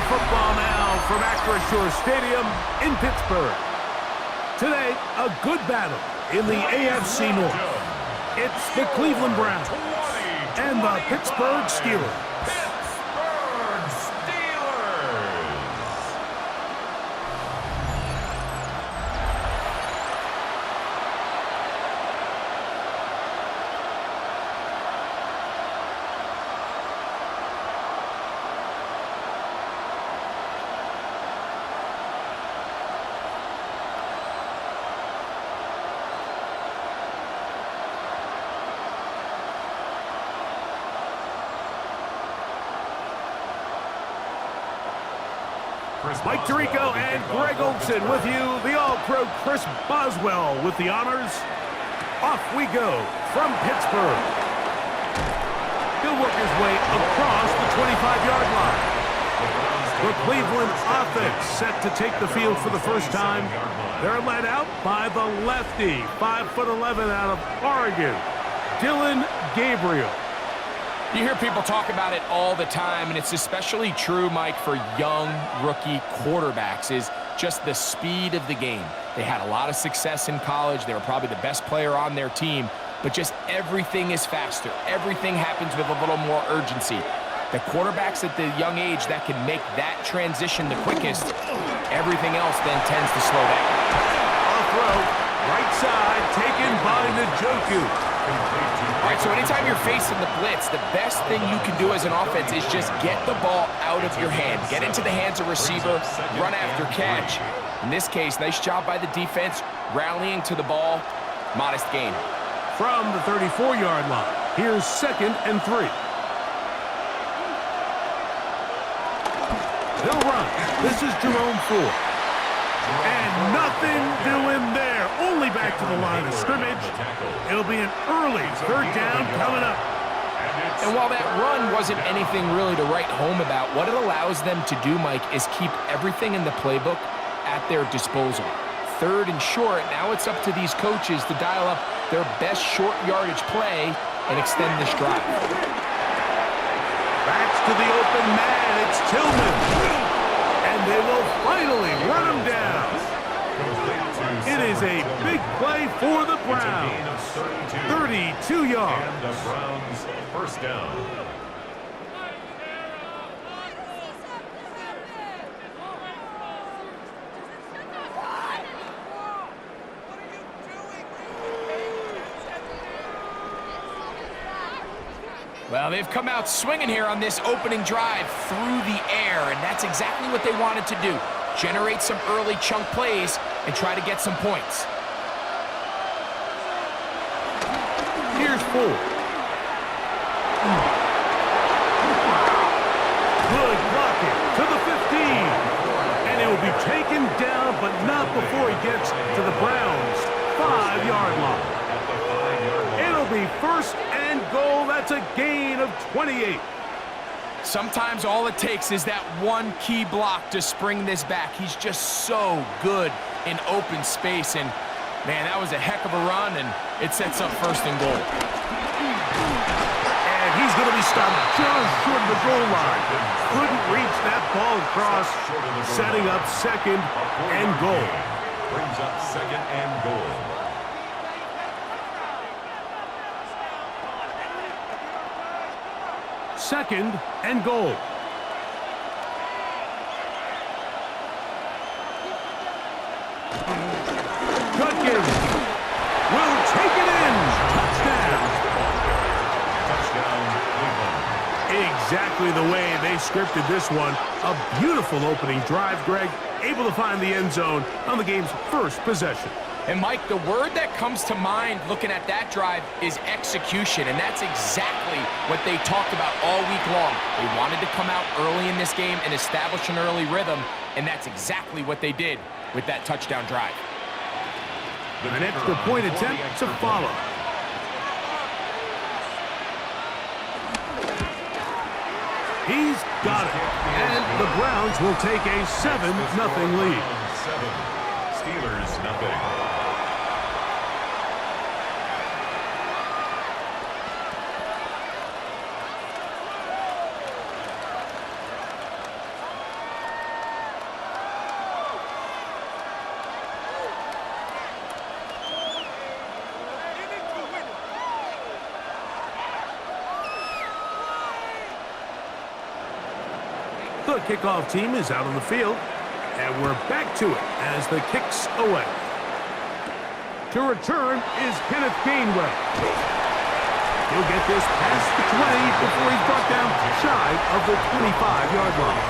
football now from Acrisure Stadium in Pittsburgh. Today, a good battle in the AFC North. It's the Cleveland Browns and the Pittsburgh Steelers. Mike Tirico and Greg Olson with you. The All-Pro Chris Boswell with the honors. Off we go from Pittsburgh. He'll work his way across the 25-yard line. The Cleveland offense set to take the field for the first time. They're led out by the lefty, 5'11" out of Oregon, Dillon Gabriel. You hear people talk about it all the time, and it's especially true, Mike, for young rookie quarterbacks, is just the speed of the game. They had a lot of success in college. They were probably the best player on their team, but just everything is faster. Everything happens with a little more urgency. The quarterbacks at the young age that can make that transition the quickest, everything else then tends to slow down. Off throw, right side, taken by Njoku. All right, so anytime you're facing the blitz, the best thing you can do as an offense is just get the ball out of your hand. Get into the hands of receiver, run after catch. In this case, nice job by the defense, rallying to the ball. Modest gain. From the 34-yard line, here's 2nd and 3. They'll run. This is Jerome Ford. And nothing doing there. Only back to the line of scrimmage. It'll be an early 3rd down coming up. And while that run wasn't anything really to write home about, what it allows them to do, Mike, is keep everything in the playbook at their disposal. 3rd and short, now it's up to these coaches to dial up their best short yardage play and extend this drive. Backs to the open man. It's Tillman. And they will finally run him down. It is a big play for the Browns. 32 yards. And the Browns first down. Well, they've come out swinging here on this opening drive through the air, and that's exactly what they wanted to do. Generate some early chunk plays and try to get some points. Here's Ford. Good blocking to the 15. And it will be taken down, but not before he gets to the Browns' 5-yard line. It'll be 1st and goal. That's a gain of 28. Sometimes all it takes is that one key block to spring this back. He's just so good in open space, and man, that was a heck of a run, and it sets up 1st and goal. And he's going to be stopped just short of the goal line. Couldn't reach that ball across, setting up 2nd and goal. Brings up 2nd and goal. Second and goal. Judkins will take it in. Touchdown. Touchdown, Cleveland. Exactly the way they scripted this one. A beautiful opening drive, Greg. Able to find the end zone on the game's first possession. And, Mike, the word that comes to mind looking at that drive is execution, and that's exactly what they talked about all week long. They wanted to come out early in this game and establish an early rhythm, and that's exactly what they did with that touchdown drive. An extra point attempt to follow. He's got it, and the Browns will take a 7-0 lead. 7. Steelers, nothing. The kickoff team is out on the field, and we're back to it as the kick's away. To return is Kenneth Gainwell. He'll get this past the 20 before he's brought down shy of the 25-yard line.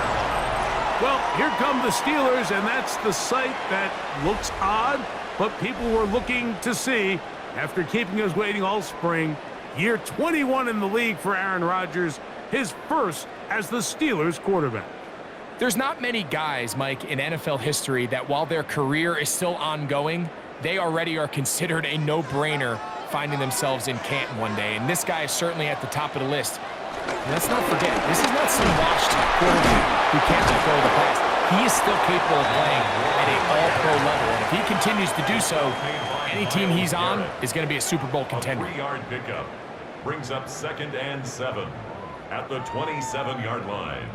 Well, here come the Steelers, and that's the sight that looks odd, but people were looking to see after keeping us waiting all spring. Year 21 in the league for Aaron Rodgers, his first as the Steelers quarterback. There's not many guys, Mike, in NFL history that while their career is still ongoing, they already are considered a no-brainer finding themselves in Canton one day. And this guy is certainly at the top of the list. And let's not forget, this is not some washed-up quarterback who can't throw the pass. He is still capable of playing at an all-pro level. And if he continues to do so, any team he's on is going to be a Super Bowl contender. A 3-yard pickup brings up 2nd and 7 at the 27-yard line.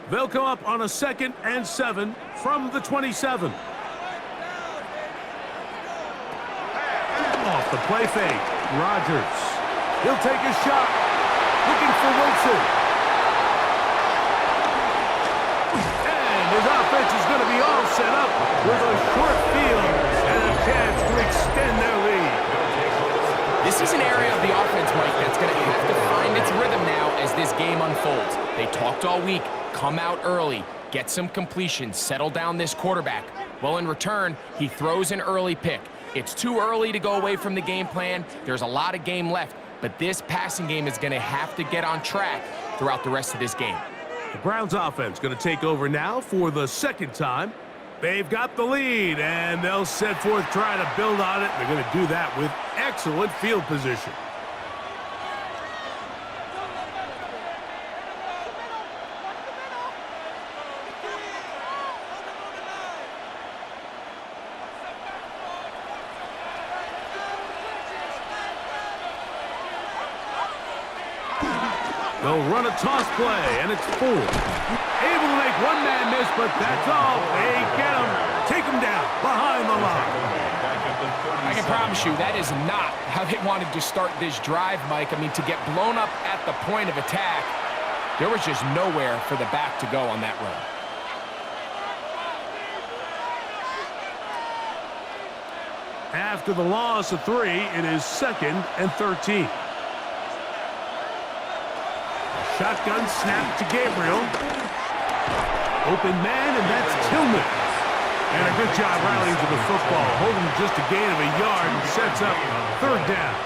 They'll come up on a 2nd and 7 from the 27. Off the play fake, Rodgers. He'll take a shot, looking for Wilson. And his offense is going to be all set up with a short field and a chance to extend their lead. This is an area of the offense, Mike, that's going to have to find its rhythm now as this game unfolds. They talked all week, come out early, get some completion, settle down this quarterback. Well, in return, he throws an early pick. It's too early to go away from the game plan. There's a lot of game left, but this passing game is going to have to get on track throughout the rest of this game. The Browns offense going to take over now for the second time. They've got the lead, and they'll set forth trying to build on it. They're going to do that with excellent field position. They'll run a toss play, and it's full. Able to make one man miss, but that's all. They get him, take him down behind the line. I can promise you that is not how they wanted to start this drive, Mike. I mean, to get blown up at the point of attack, there was just nowhere for the back to go on that run. After the loss of 3, it is 2nd and 13. Shotgun snap to Gabriel. Open man, and that's Tillman. And a good job rallying to the football, holding just a gain of a yard and sets up 3rd down.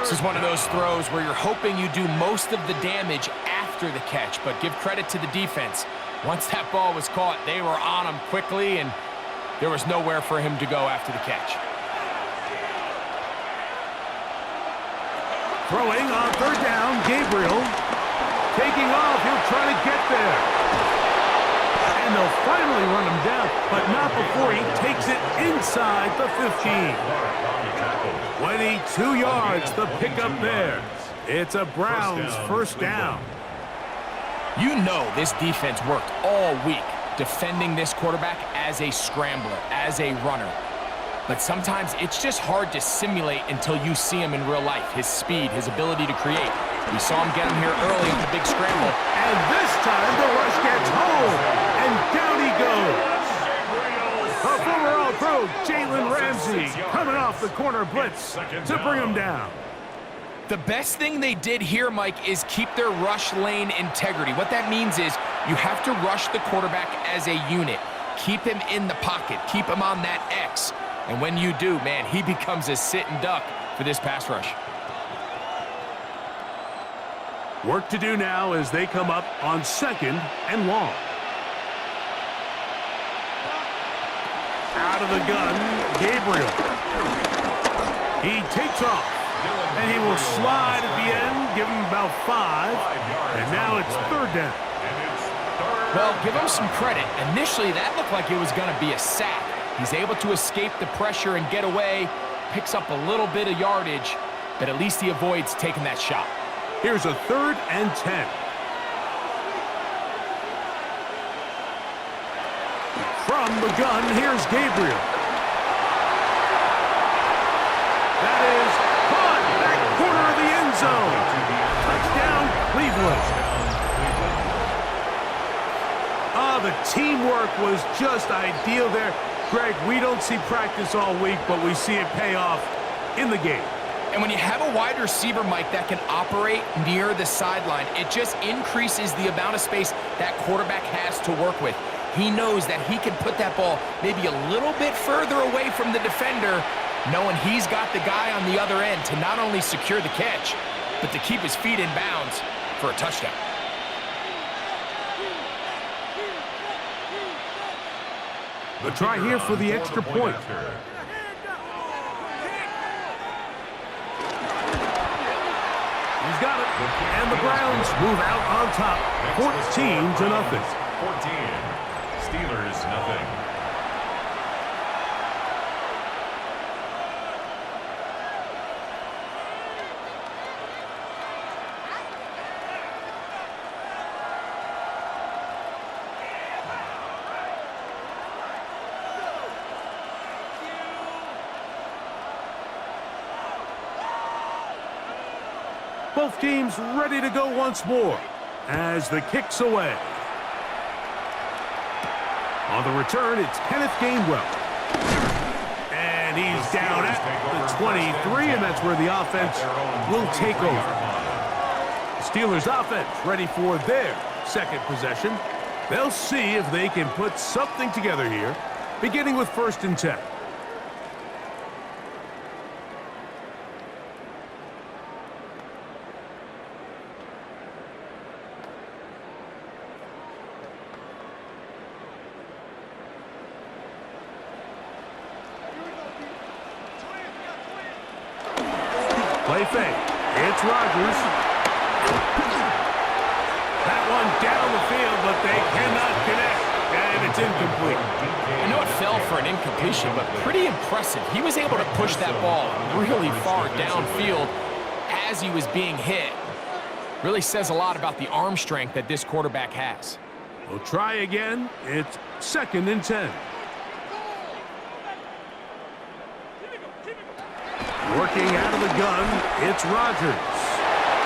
This is one of those throws where you're hoping you do most of the damage after the catch, but give credit to the defense. Once that ball was caught, they were on him quickly, and there was nowhere for him to go after the catch. Throwing on 3rd down, Gabriel. Taking off, he'll try to get there. And they'll finally run him down, but not before he takes it inside the 15. 22 yards, the pickup there. It's a Browns first down. You know this defense worked all week defending this quarterback as a scrambler, as a runner. But sometimes it's just hard to simulate until you see him in real life. His speed, his ability to create. We saw him get him here early on the big scramble. And this time the rush gets home. And down he goes. A former All-Pro, Jalen Ramsey, coming off the corner blitz to bring him down. The best thing they did here, Mike, is keep their rush lane integrity. What that means is you have to rush the quarterback as a unit. Keep him in the pocket. Keep him on that X. And when you do, man, he becomes a sitting duck for this pass rush. Work to do now as they come up on 2nd and long. Out of the gun, Gabriel. He takes off, and he will slide at the end, give him about 5, and now it's 3rd down. Well, give him some credit. Initially, that looked like it was going to be a sack. He's able to escape the pressure and get away, picks up a little bit of yardage, but at least he avoids taking that shot. Here's a 3rd and 10. From the gun, here's Gabriel. That is caught back corner of the end zone. Touchdown, Cleveland. Cleveland. Oh, the teamwork was just ideal there. Greg, we don't see practice all week, but we see it pay off in the game. And when you have a wide receiver, Mike, that can operate near the sideline, it just increases the amount of space that quarterback has to work with. He knows that he can put that ball maybe a little bit further away from the defender, knowing he's got the guy on the other end to not only secure the catch, but to keep his feet in bounds for a touchdown. The try here for the extra point. He's got it. And the Browns move out on top, 14-0. 14. Steelers, nothing. Both teams ready to go once more as the kick's away. On the return, it's Kenneth Gainwell. And he's down at the 23, and that's where the offense will take over. The Steelers offense ready for their second possession. They'll see if they can put something together here, beginning with 1st and 10. Play fake. It's Rodgers. That one down the field, but they cannot connect. And it's incomplete. I know it fell for an incompletion, but pretty impressive. He was able to push that ball really far downfield as he was being hit. Really says a lot about the arm strength that this quarterback has. We'll try again. It's 2nd and 10. Working out of the gun, it's Rodgers.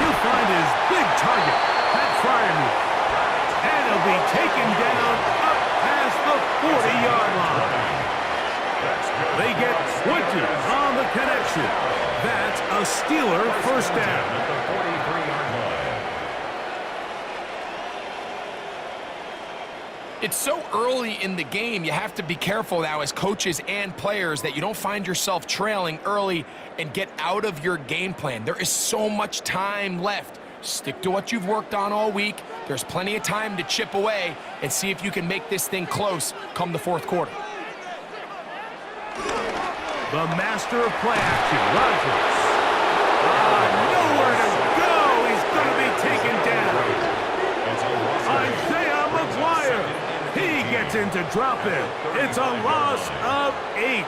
He'll find his big target, Pat Fryermuth. And he'll be taken down up past the 40-yard line. They get 20 on the connection. That's a Steeler first down. It's so early in the game, you have to be careful now as coaches and players that you don't find yourself trailing early and get out of your game plan. There is so much time left. Stick to what you've worked on all week. There's plenty of time to chip away and see if you can make this thing close come the 4th quarter. The master of play action, Rodgers. Nowhere to go. He's going to be taken down. Isaiah McGuire. He gets into drop in. It's a loss of 8.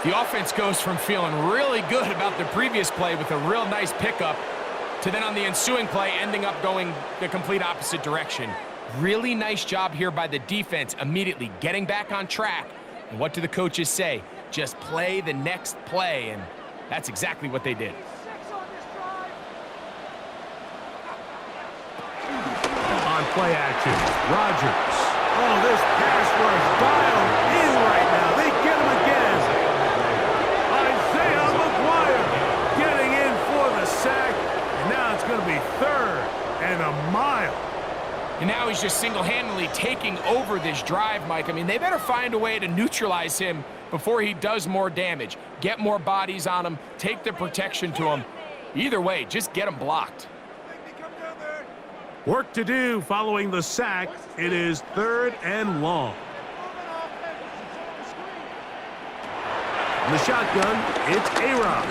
The offense goes from feeling really good about the previous play with a real nice pickup to then on the ensuing play ending up going the complete opposite direction. Really nice job here by the defense immediately getting back on track. And what do the coaches say? Just play the next play, and that's exactly what they did. On play action, Rodgers. Oh, this pass rush dialed in right now. They get him again. Isaiah McGuire getting in for the sack. And now it's going to be 3rd and a mile. And now he's just single-handedly taking over this drive, Mike. I mean, they better find a way to neutralize him before he does more damage. Get more bodies on him, take the protection to him. Either way, just get him blocked. Work to do following the sack. It is 3rd and long. In the shotgun, it's A-Rod.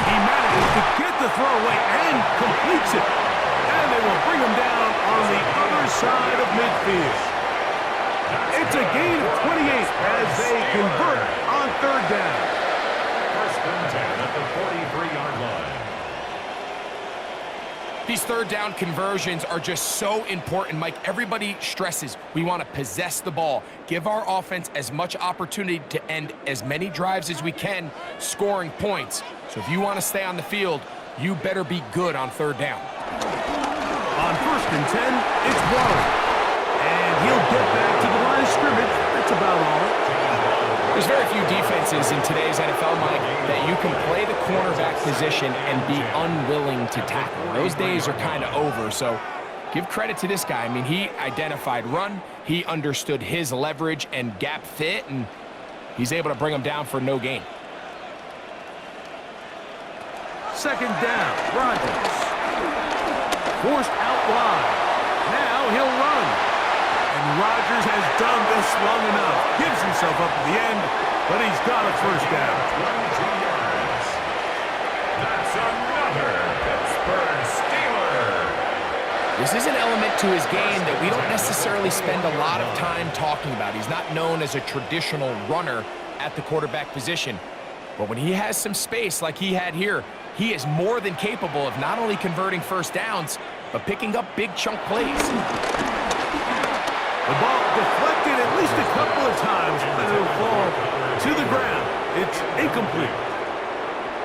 He manages to get the throw away and completes it. And they will bring him down on the other side of midfield. It's a gain of 28 as they convert on 3rd down. 1st and 10 at the 43-yard line. These third down conversions are just so important, Mike. Everybody stresses we want to possess the ball, give our offense as much opportunity to end as many drives as we can, scoring points. So if you want to stay on the field, you better be good on third down. On 1st and 10, it's Warren. And he'll get back to the line of scrimmage. That's about all. There's very few defenses in today's NFL, Mike, that you can play the cornerback position and be unwilling to tackle. Those days are kind of over, so give credit to this guy. I mean, he identified run, he understood his leverage and gap fit, and he's able to bring him down for no gain. 2nd down, Rodgers. Forced out wide. Now he'll run. And Rodgers has done this long enough. Gives himself up at the end, but he's got a 1st down. 22 yards. That's another Pittsburgh Steeler. This is an element to his game that we don't necessarily spend a lot of time talking about. He's not known as a traditional runner at the quarterback position. But when he has some space like he had here, he is more than capable of not only converting 1st downs, but picking up big chunk plays. The ball deflected at least a couple of times, but it'll fall to the ground. It's incomplete.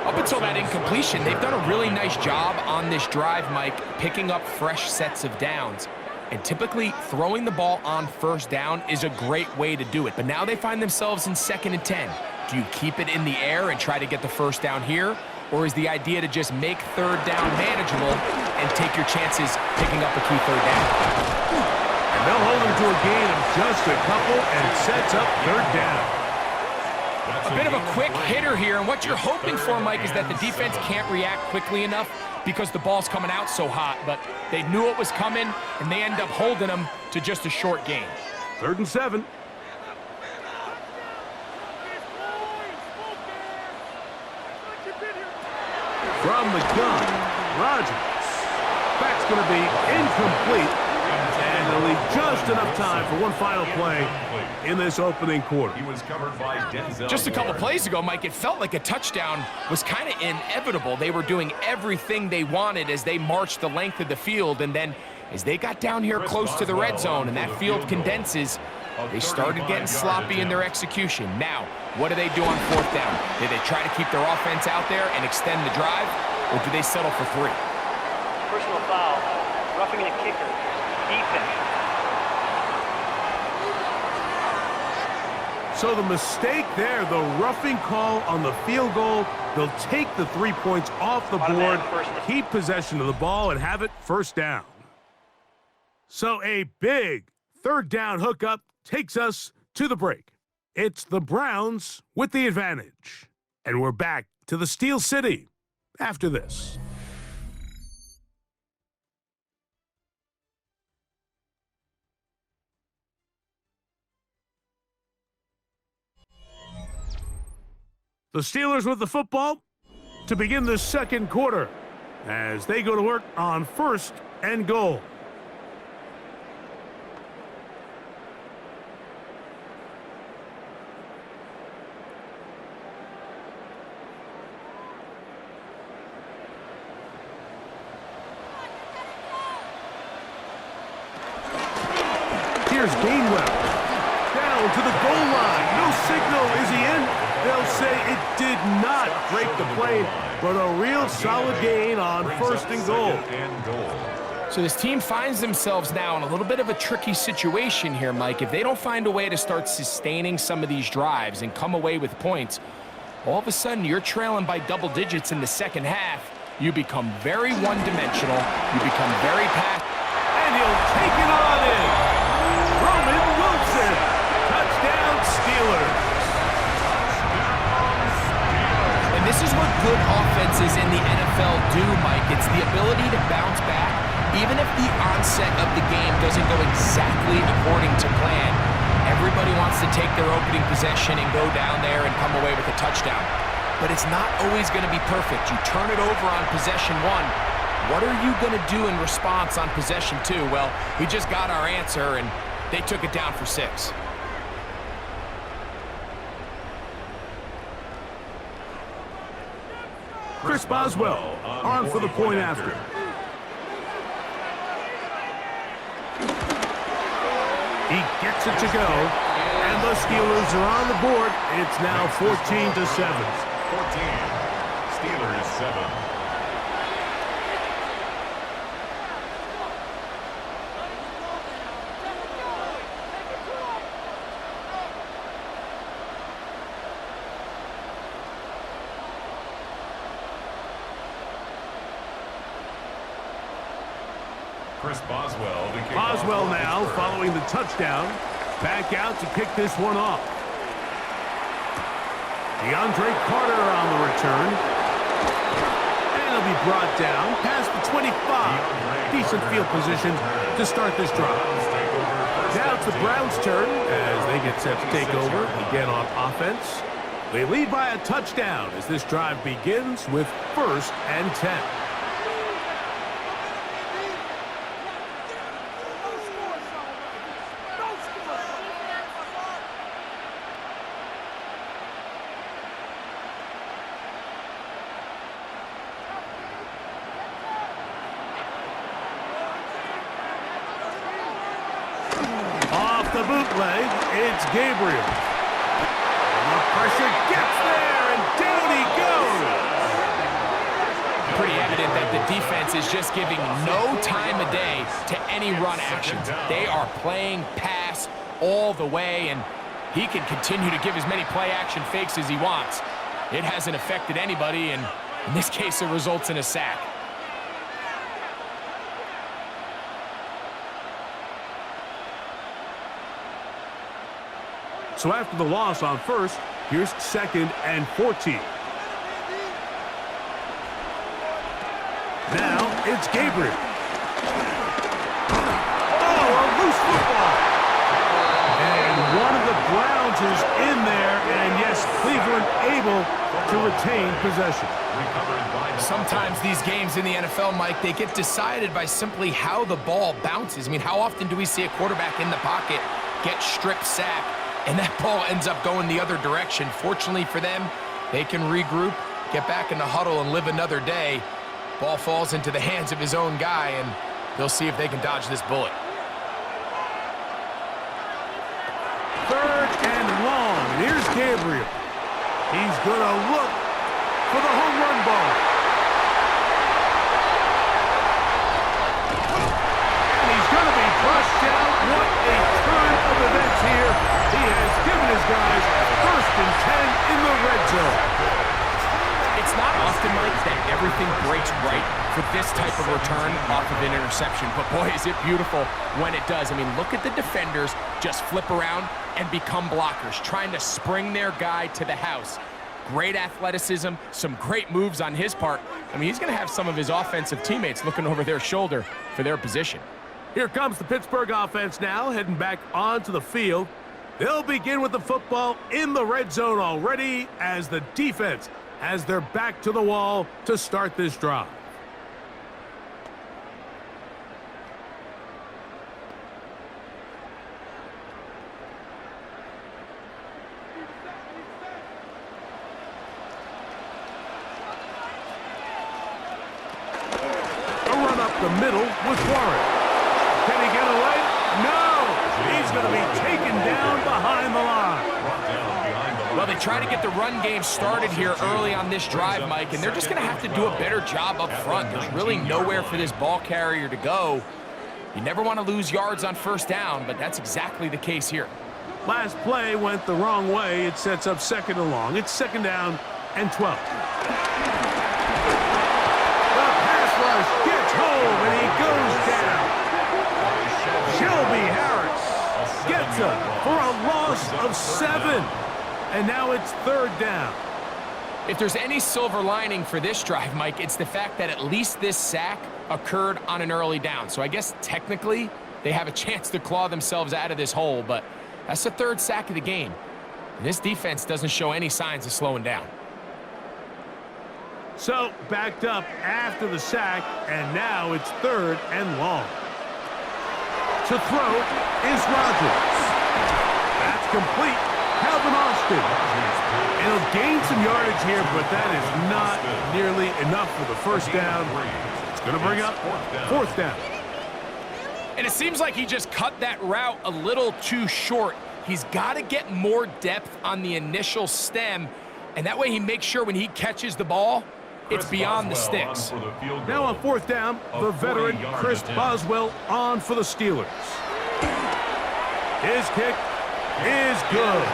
Up until that incompletion, they've done a really nice job on this drive, Mike, picking up fresh sets of downs. And typically, throwing the ball on 1st down is a great way to do it. But now they find themselves in 2nd and 10. Do you keep it in the air and try to get the 1st down here? Or is the idea to just make 3rd down manageable and take your chances picking up a key 3rd down? And they'll hold him to a gain of just a couple and sets up 3rd down. A bit of a quick hitter here, and what you're hoping for, Mike, is that the defense can't react quickly enough because the ball's coming out so hot, but they knew it was coming, and they end up holding them to just a short gain. 3rd and 7. From the gun, Rodgers. Back's going to be incomplete. And they'll leave just enough time for one final play in this opening quarter. He was covered by Denzel. Just a couple plays ago, Mike, it felt like a touchdown was kind of inevitable. They were doing everything they wanted as they marched the length of the field, and then as they got down here close to the red zone and that field condenses, they started getting sloppy in their execution. Now, what do they do on 4th down? Do they try to keep their offense out there and extend the drive, or do they settle for 3? Personal foul, roughing the kicker, defense. So the mistake there, the roughing call on the field goal, they'll take the 3 points off the board, keep possession of the ball, and have it 1st down. So a big 3rd down hookup takes us to the break. It's the Browns with the advantage. And we're back to the Steel City after this. The Steelers with the football to begin the 2nd quarter as they go to work on 1st and goal. Here's Gainwell. Down to the goal line. No signal. Is he in? They'll say it did not break the play, but a real solid gain on 1st and goal. So this team finds themselves now in a little bit of a tricky situation here, Mike. If they don't find a way to start sustaining some of these drives and come away with points, all of a sudden you're trailing by double digits in the 2nd half. You become very one-dimensional. You become very passive. And he'll take it on in. Roman Wilson. Touchdown, Steelers. This is what good offenses in the NFL do, Mike. It's the ability to bounce back, even if the onset of the game doesn't go exactly according to plan. Everybody wants to take their opening possession and go down there and come away with a touchdown. But it's not always going to be perfect. You turn it over on possession 1. What are you going to do in response on possession 2? Well, we just got our answer, and they took it down for 6. Chris Boswell on for the point after. He gets it to go, and the Steelers are on the board. It's now 14-7. 14. Steelers 7. Chris Boswell. Boswell now following the touchdown. Back out to kick this one off. DeAndre Carter on the return. And he'll be brought down past the 25. Decent field position to start this drive. Now it's the Browns' turn as they get set to take over again on offense. They lead by a touchdown as this drive begins with 1st and 10. The bootleg, it's Gabriel. And the pressure gets there, and down he goes. Pretty evident that the defense is just giving no time of day to any run actions. They are playing pass all the way, and he can continue to give as many play-action fakes as he wants. It hasn't affected anybody, and in this case, it results in a sack. So after the loss on 1st, here's 2nd and 14. Now it's Gabriel. Oh, a loose football. And one of the Browns is in there, and yes, Cleveland able to retain possession. Sometimes these games in the NFL, Mike, they get decided by simply how the ball bounces. I mean, how often do we see a quarterback in the pocket get strip sacked, and that ball ends up going the other direction? Fortunately for them, they can regroup, get back in the huddle, and live another day. Ball falls into the hands of his own guy, and they'll see if they can dodge this bullet. 3rd and long, and here's Gabriel. He's going to look for the home run ball. And he's going to be brushed down. What a turn of events here. He has given his guys 1st and 10 in the red zone. It's not often, Mike, that everything breaks right for this type of return off of an interception. But boy, is it beautiful when it does. I mean, look at the defenders just flip around and become blockers, trying to spring their guy to the house. Great athleticism, some great moves on his part. I mean, he's going to have some of his offensive teammates looking over their shoulder for their position. Here comes the Pittsburgh offense now, heading back onto the field. They'll begin with the football in the red zone already as the defense has their back to the wall to start this drive. A run up the middle with Warren. Can he get away? No! He's going to be taken down behind the line. Well, they try to get the run game started here early on this drive, Mike, and they're just going to have to do a better job up front. There's really nowhere for this ball carrier to go. You never want to lose yards on 1st down, but that's exactly the case here. Last play went the wrong way. It sets up 2nd and long. It's 2nd down and 12. The pass rush gets home, and he goes down. Shelby Harris gets up for a loss of 7. And now it's 3rd down. If there's any silver lining for this drive, Mike, it's the fact that at least this sack occurred on an early down. So I guess technically they have a chance to claw themselves out of this hole, but that's the 3rd sack of the game. And this defense doesn't show any signs of slowing down. So backed up after the sack, and now it's 3rd and long. To throw is Rodgers. That's complete. Calvin Austin. And he'll gain some yardage here, but that is not nearly enough for the 1st down. It's going to bring up 4th down. And it seems like he just cut that route a little too short. He's got to get more depth on the initial stem, and that way he makes sure when he catches the ball, it's beyond the sticks. Now on fourth down, the veteran Chris Boswell on for the Steelers. His kick is good.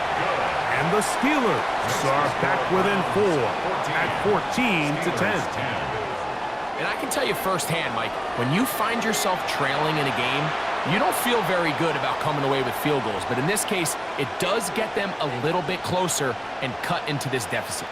And the Steelers are back within 4 at 14-10. And I can tell you firsthand, Mike, when you find yourself trailing in a game, you don't feel very good about coming away with field goals. But in this case, it does get them a little bit closer and cut into this deficit.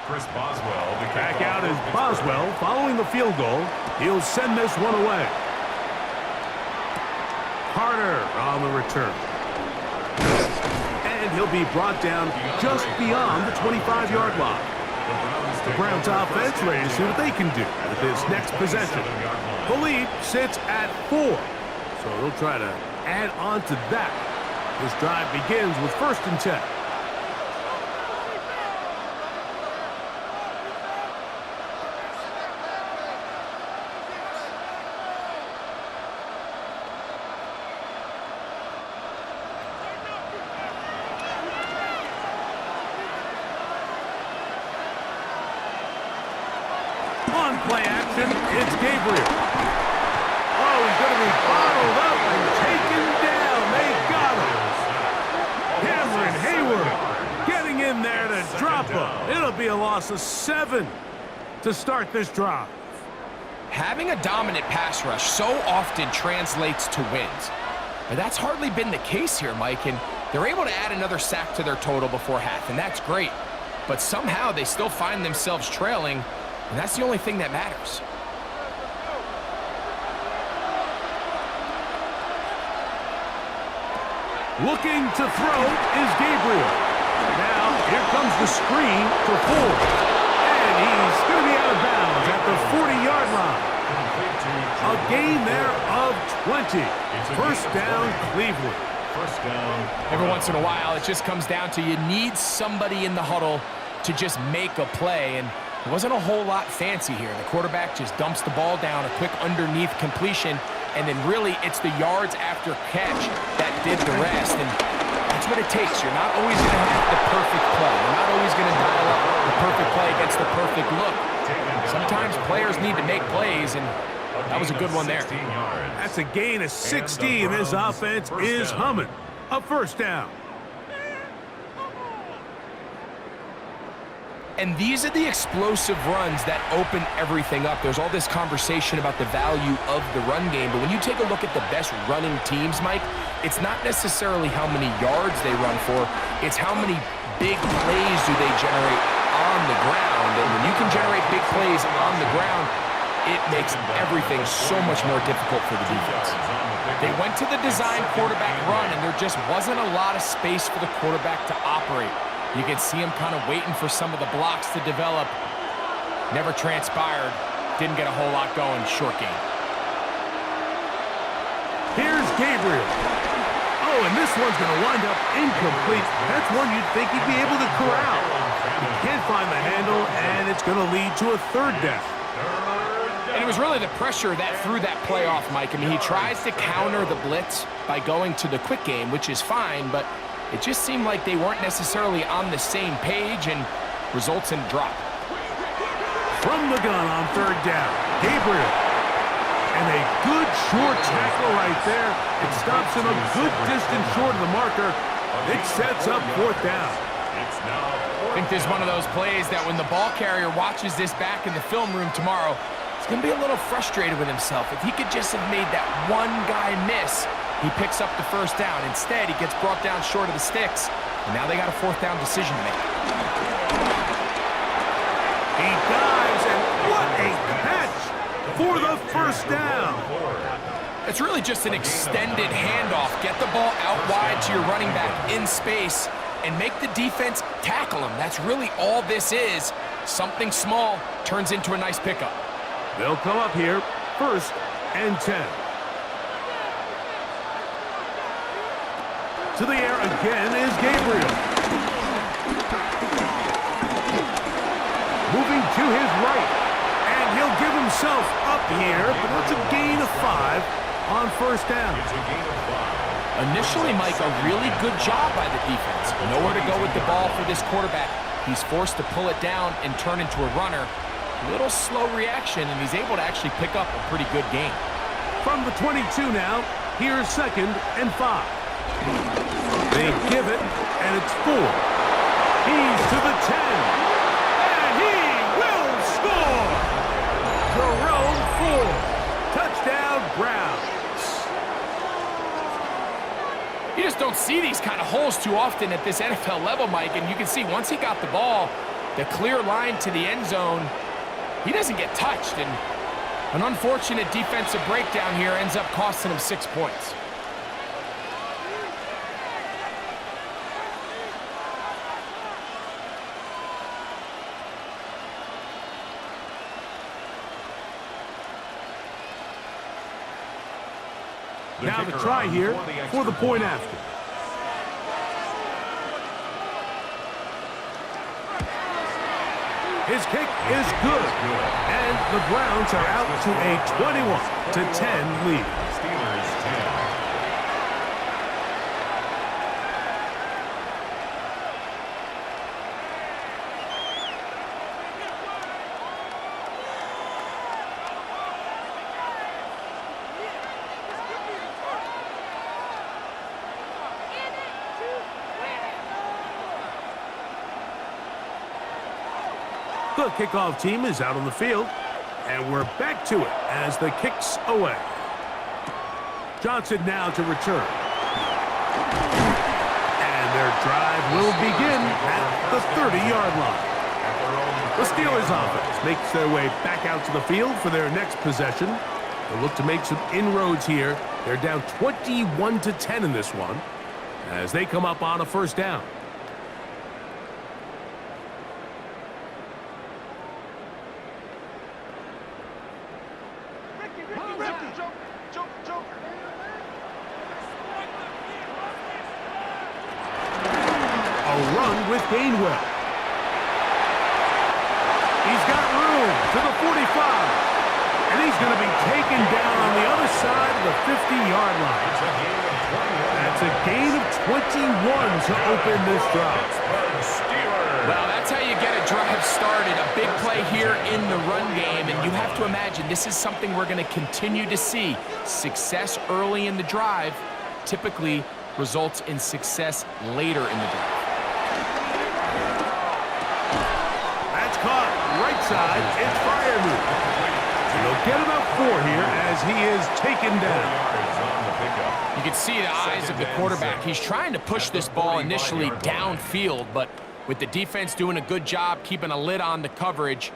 Chris Boswell. Back out is Boswell following the field goal. He'll send this one away. Carter on the return. And he'll be brought down just beyond the 25-yard line. The Browns offense ready to see what they can do with this next possession. The lead sits at 4, so they'll try to add on to that. This drive begins with 1st and 10. On play action, it's Gabriel. Oh, he's going to be bottled up and taken down. They got him. Cameron Hayward getting in there to drop him. It'll be a loss of 7 to start this drive. Having a dominant pass rush so often translates to wins. But that's hardly been the case here, Mike, and they're able to add another sack to their total before half, and that's great. But somehow they still find themselves trailing, and that's the only thing that matters. Looking to throw is Gabriel. Now, here comes the screen to Ford. And he's going to be out of bounds at the 40-yard line. A gain there of 20. First down, Cleveland. First down. Every once in a while, it just comes down to you need somebody in the huddle to just make a play, and it wasn't a whole lot fancy here. The quarterback just dumps the ball down, a quick underneath completion, and then really it's the yards after catch that did the rest, and that's what it takes. You're not always going to have the perfect play. You're not always going to dial up the perfect play against the perfect look. Sometimes players need to make plays, and that was a good one there. That's a gain of 16. This offense is humming. A first down. And these are the explosive runs that open everything up. There's all this conversation about the value of the run game, but when you take a look at the best running teams, Mike, it's not necessarily how many yards they run for, it's how many big plays do they generate on the ground. And when you can generate big plays on the ground, it makes everything so much more difficult for the defense. They went to the design quarterback run, and there just wasn't a lot of space for the quarterback to operate. You can see him kind of waiting for some of the blocks to develop. Never transpired. Didn't get a whole lot going. Short game. Here's Gabriel. Oh, and this one's going to wind up incomplete. That's one you'd think he'd be able to corral. He can't find the handle, and it's going to lead to a third down. And it was really the pressure that threw that play off, Mike. I mean, he tries to counter the blitz by going to the quick game, which is fine, but it just seemed like they weren't necessarily on the same page, and results in a drop. From the gun on third down, Gabriel. And a good short tackle right there. It stops him a good distance short of the marker. It sets up fourth down. I think this is one of those plays that when the ball carrier watches this back in the film room tomorrow, he's going to be a little frustrated with himself. If he could just have made that one guy miss, he picks up the first down. Instead, he gets brought down short of the sticks, and now they got a fourth down decision to make. He dives, and what a catch for the first down. It's really just an extended handoff. Get the ball out wide to your running back in space and make the defense tackle him. That's really all this is. Something small turns into a nice pickup. They'll come up here, 1st and 10. To the air again is Gabriel. Moving to his right. And he'll give himself up here, but that's a gain of 5 on first down. It's a gain of 5. Initially, Mike, a really good job by the defense. Nowhere to go with the ball for this quarterback. He's forced to pull it down and turn into a runner. Little slow reaction, and he's able to actually pick up a pretty good gain. From the 22 now, here's 2nd and 5. They give it, and it's 4. He's to the 10. And he will score! Jerome Ford. Touchdown, Browns. You just don't see these kind of holes too often at this NFL level, Mike, and you can see once he got the ball, the clear line to the end zone, he doesn't get touched, and an unfortunate defensive breakdown here ends up costing him 6 points. Now the try here for the point after. His kick is good. And the Browns are out to a 21-10 lead. Steelers 10. The kickoff team is out on the field, and we're back to it as the kick's away. Johnson now to return. And their drive will begin at the 30-yard line. The Steelers offense makes their way back out to the field for their next possession. They'll look to make some inroads here. They're down 21-10 in this one as they come up on a first down. Run with Gainwell. He's got room to the 45. And he's going to be taken down on the other side of the 50-yard line. That's a gain of 21 to open this drive. Well, that's how you get a drive started. A big play here in the run game. And you have to imagine this is something we're going to continue to see. Success early in the drive typically results in success later in the drive. Caught right side, it's Freiermuth. And they'll get about 4 here as he is taken down. You can see the eyes of the quarterback. He's trying to push this ball initially downfield, but with the defense doing a good job keeping a lid on the coverage,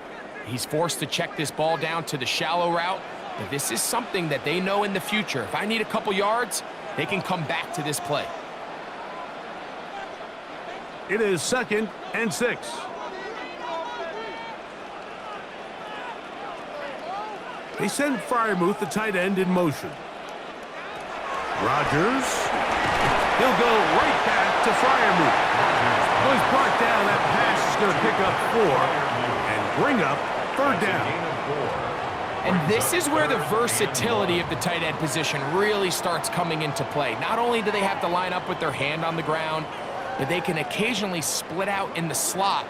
he's forced to check this ball down to the shallow route. But this is something that they know in the future. If I need a couple yards, they can come back to this play. It is 2nd and 6. They send Freiermuth, the tight end, in motion. Rodgers. He'll go right back to Freiermuth. Well, he's brought down. That pass is going to pick up 4 and bring up 3rd down. And this is where the versatility of the tight end position really starts coming into play. Not only do they have to line up with their hand on the ground, but they can occasionally split out in the slot.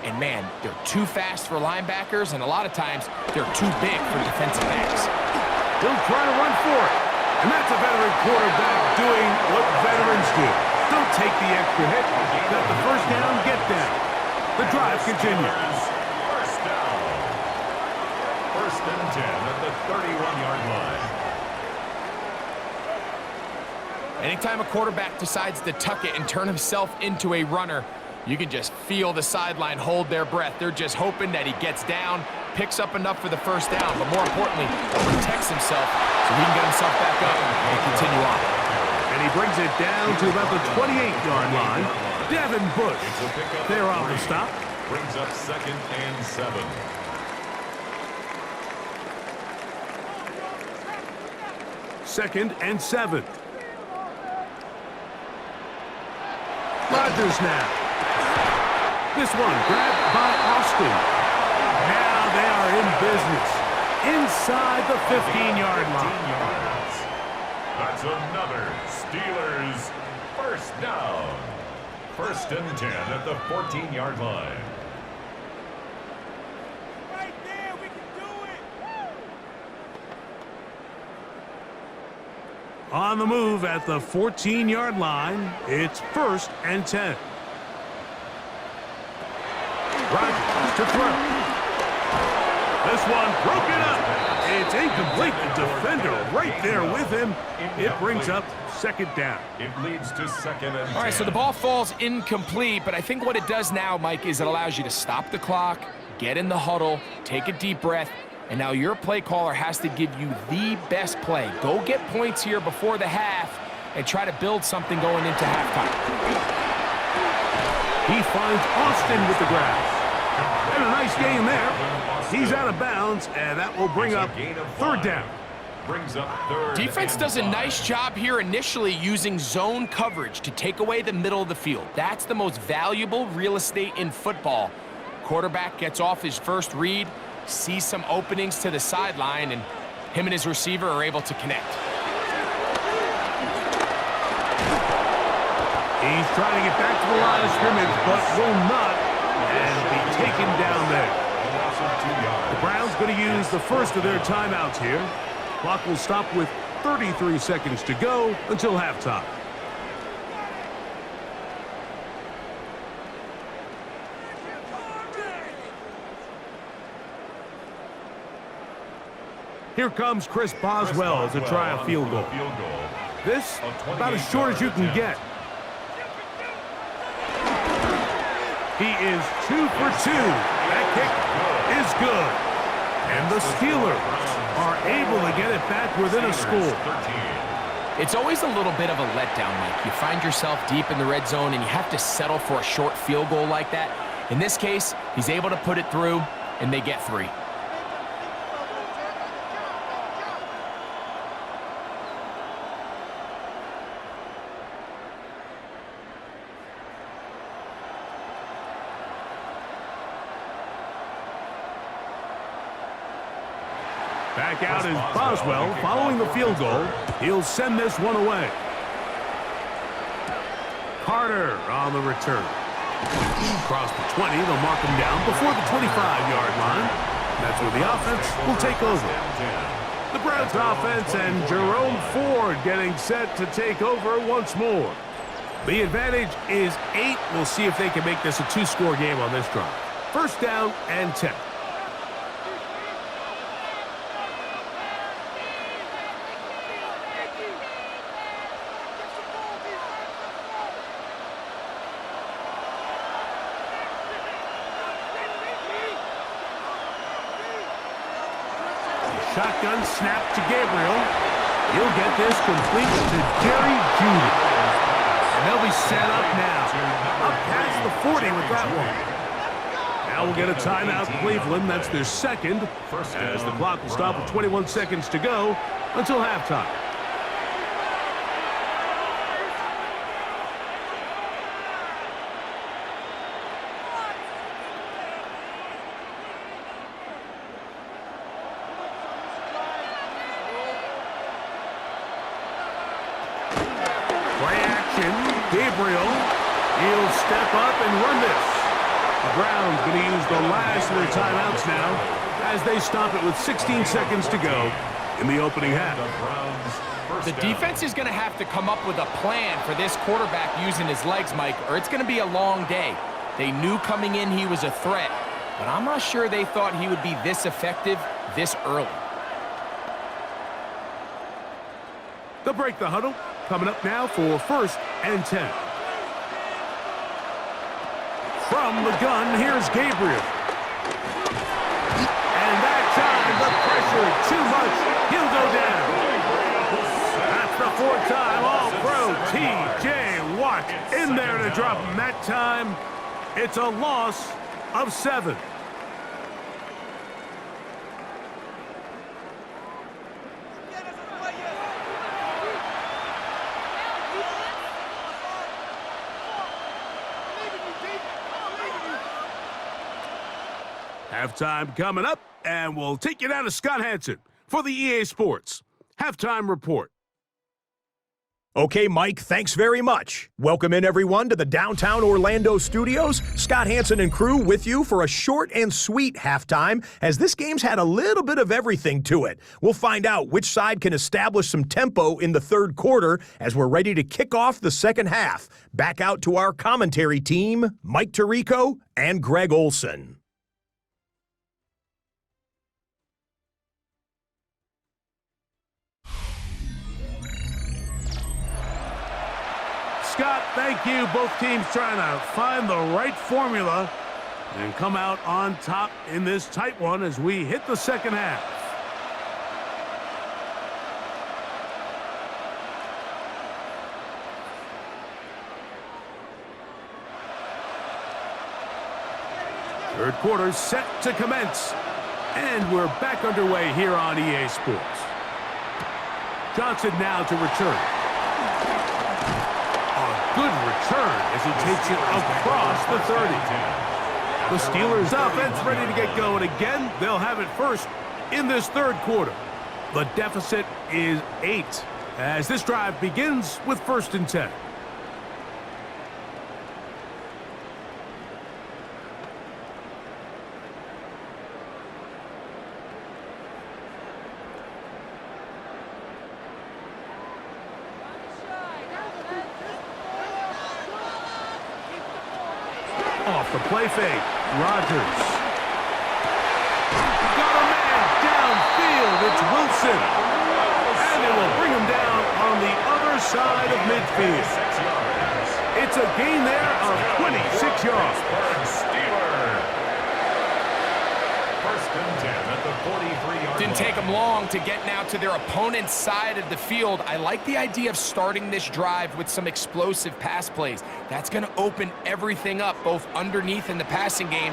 And, man, they're too fast for linebackers, and a lot of times they're too big for defensive backs. He'll try to run for it. And that's a veteran quarterback doing what veterans do. Don't take the extra hit. Got the first down, get down. The drive continues. First down. 1st and 10 at the 31-yard line. Anytime a quarterback decides to tuck it and turn himself into a runner, you can just feel the sideline hold their breath. They're just hoping that he gets down, picks up enough for the first down, but more importantly, protects himself so he can get himself back up and continue on. And he brings it down to about the 28-yard line. Devin Bush, they're on the stop. Brings up 2nd and 7. Rodgers now. This one grabbed by Austin. Now they are in business inside the 15-yard line. That's another Steelers first down. 1st and 10 at the 14-yard line. Right there, we can do it. On the move at the 14-yard line, it's 1st and 10. Rodgers to throw. This one broken up. It's incomplete. The defender right there with him. It brings up 2nd down. It leads to 2nd and 10. All right, so the ball falls incomplete, but I think what it does now, Mike, is it allows you to stop the clock, get in the huddle, take a deep breath, and now your play caller has to give you the best play. Go get points here before the half and try to build something going into halftime. He finds Austin with the grab. And a nice gain there. He's out of bounds, and that will bring up 3rd down. Brings up 3rd. Defense does a nice job here initially using zone coverage to take away the middle of the field. That's the most valuable real estate in football. Quarterback gets off his first read, sees some openings to the sideline, and him and his receiver are able to connect. He's trying to get back to the line of scrimmage, but will not, and be taken down there. The Browns going to use the first of their timeouts here. Clock will stop with 33 seconds to go until halftime. Here comes Chris Boswell to try a field goal. This about as short as you can get. He is 2 for 2. That kick is good. And the Steelers are able to get it back within a score. It's always a little bit of a letdown, Mike. You find yourself deep in the red zone and you have to settle for a short field goal like that. In this case, he's able to put it through, and they get 3. Back out is Boswell following the field goal. He'll send this one away. Carter on the return. Across the 20, they'll mark him down before the 25-yard line. That's where the offense will take over. The Browns offense and Jerome Ford getting set to take over once more. The advantage is 8. We'll see if they can make this a 2-score game on this drive. 1st down and 10. Shotgun snap to Gabriel. He'll get this complete to Jerry Jeudy. And they'll be set up now. Up past the 40 with that one. Now we'll get a timeout, Cleveland. That's their 2nd. As the clock will stop with 21 seconds to go until halftime. Gabriel, he'll step up and run this. The Browns going to use the last of their timeouts now as they stop it with 16 seconds to go in the opening half. The defense is going to have to come up with a plan for this quarterback using his legs, Mike, or it's going to be a long day. They knew coming in he was a threat, but I'm not sure they thought he would be this effective this early. They'll break the huddle. Coming up now for 1st and 10. From the gun, here's Gabriel. And that time, the pressure too much. He'll go down. That's the 4th time All-Pro T.J. Watt in there to drop him. That time, it's a loss of 7. Halftime coming up, and we'll take you down to Scott Hansen for the EA Sports Halftime Report. Okay, Mike, thanks very much. Welcome in, everyone, to the downtown Orlando studios. Scott Hansen and crew with you for a short and sweet halftime, as this game's had a little bit of everything to it. We'll find out which side can establish some tempo in the third quarter as we're ready to kick off the second half. Back out to our commentary team, Mike Tirico and Greg Olson. Scott, thank you. Both teams trying to find the right formula and come out on top in this tight one as we hit the second half. Third quarter set to commence. And we're back underway here on EA Sports. Johnson now to return. Good return as he takes it across the 30. The Steelers offense ready to get going again. They'll have it first in this third quarter. The deficit is 8 as this drive begins with 1st and 10. Off the play fake, Rodgers. Got a man downfield, it's Wilson. And they will bring him down on the other side of midfield. It's a gain there of 26 yards. First and 10 at the 43-yard Didn't take them long to get now to their opponent's side of the field. I like the idea of starting this drive with some explosive pass plays. That's going to open everything up, both underneath in the passing game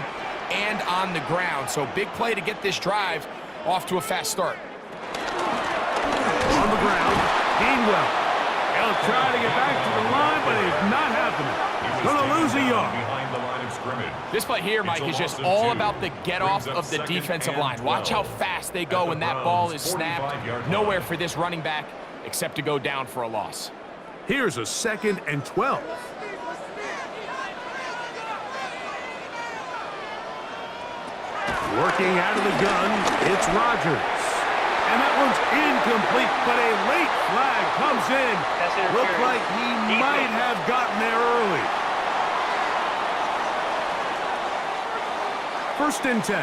and on the ground. So big play to get this drive off to a fast start. On the ground, Gainwell. He'll try to get back to the line, but it's not happening. Going to lose a yard. behind the line of scrimmage. This play here, Mike, is just all about the get-off of the defensive line. Watch how fast they go when that ball is snapped. Nowhere for this running back except to go down for a loss. Here's a 2nd and 12. Working out of the gun, it's Rodgers. And that one's incomplete, but a late flag comes in. Looked like he might have gotten there early. 1st and 10.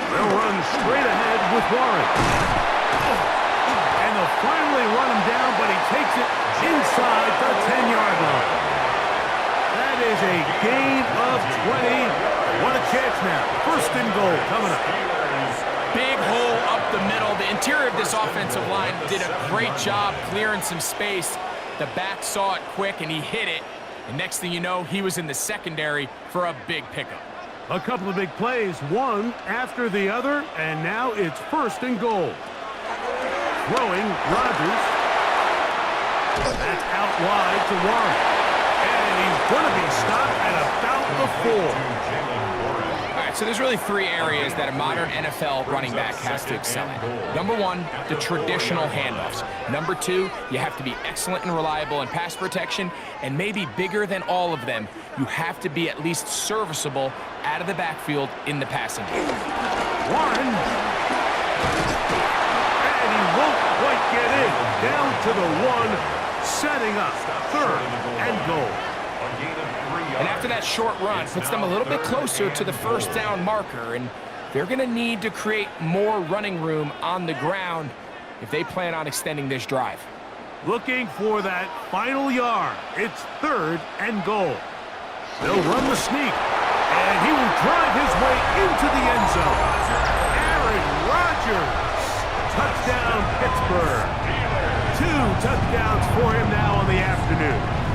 They'll run straight ahead with Warren. And they'll finally run him down, but he takes it inside the 10-yard line. That is a gain of 20. What a chance now. 1st and goal coming up. Big hole up the middle. The interior of this offensive line did a great job clearing some space. The back saw it quick, and he hit it. And next thing you know, he was in the secondary for a big pickup. A couple of big plays, one after the other, and now it's 1st and goal. Throwing, Rodgers. That's out wide to Warren. And he's going to be stopped at about the 4. All right, so there's really 3 areas that a modern NFL running back has to excel at. Number 1, the traditional handoffs. Number 2, you have to be excellent and reliable in pass protection. And maybe bigger than all of them, you have to be at least serviceable out of the backfield in the passing game. Warren. And he won't quite get in. Down to the 1, setting up 3rd and goal. And after that short run, puts them a little bit closer to the 1st down marker, and they're going to need to create more running room on the ground if they plan on extending this drive. Looking for that final yard. It's 3rd and goal. They'll run the sneak, and he will drive his way into the end zone. Aaron Rodgers, touchdown Pittsburgh. 2 touchdowns for him now on the afternoon.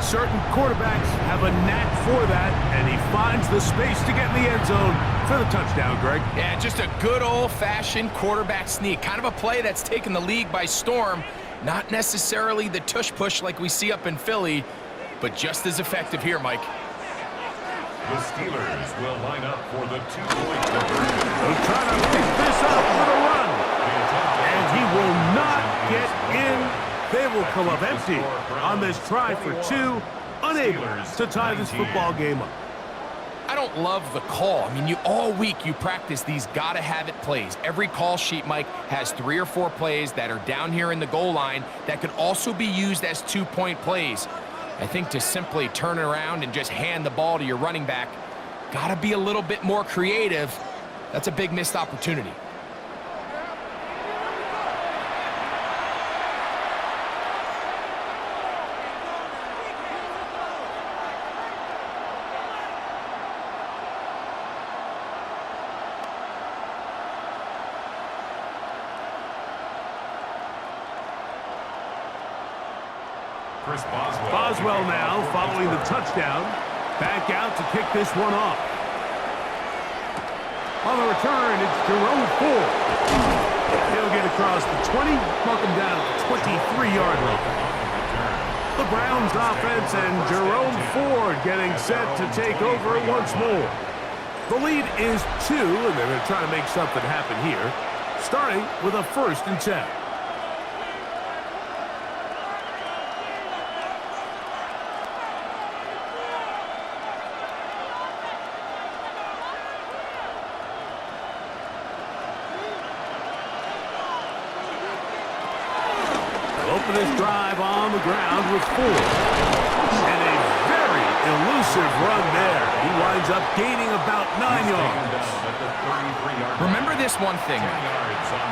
Certain quarterbacks have a knack for that, and he finds the space to get in the end zone for the touchdown, Greg. Yeah, just a good old-fashioned quarterback sneak. Kind of a play that's taken the league by storm. Not necessarily the tush-push like we see up in Philly, but just as effective here, Mike. The Steelers will line up for the 2-point conversion. They'll try to pick this up with a run. And he will not get in. They will come up empty on this try for 2, unable to tie this football game up. I don't love the call. I mean, all week you practice these gotta-have-it plays. Every call sheet, Mike, has 3 or 4 plays that are down here in the goal line that could also be used as 2-point plays. I think to simply turn it around and just hand the ball to your running back, gotta be a little bit more creative. That's a big missed opportunity. Boswell now following the touchdown. Back out to kick this one off. On the return, it's Jerome Ford. He'll get across the 20, mark him down at the 23-yard line. The Browns offense and Jerome Ford getting set to take over once more. The lead is 2, and they're going to try to make something happen here, starting with a 1st and 10. Open this drive on the ground with Ford. And a very elusive run there. He winds up gaining about 9 yards. Remember this one thing.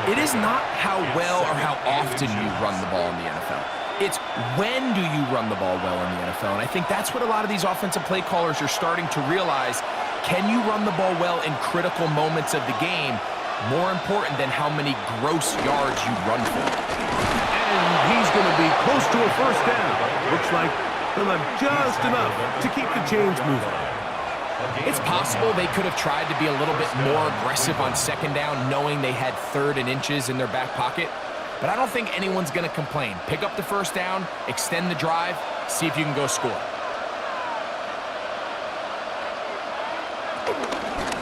It is not how well or how often you run the ball in the NFL. It's when do you run the ball well in the NFL. And I think that's what a lot of these offensive play callers are starting to realize. Can you run the ball well in critical moments of the game? More important than how many gross yards you run for. And he's going to be close to a 1st down. Looks like he'll have just enough to keep the chains moving. It's possible they could have tried to be a little bit more aggressive on 2nd down, knowing they had 3rd and inches in their back pocket. But I don't think anyone's going to complain. Pick up the 1st down, extend the drive, see if you can go score.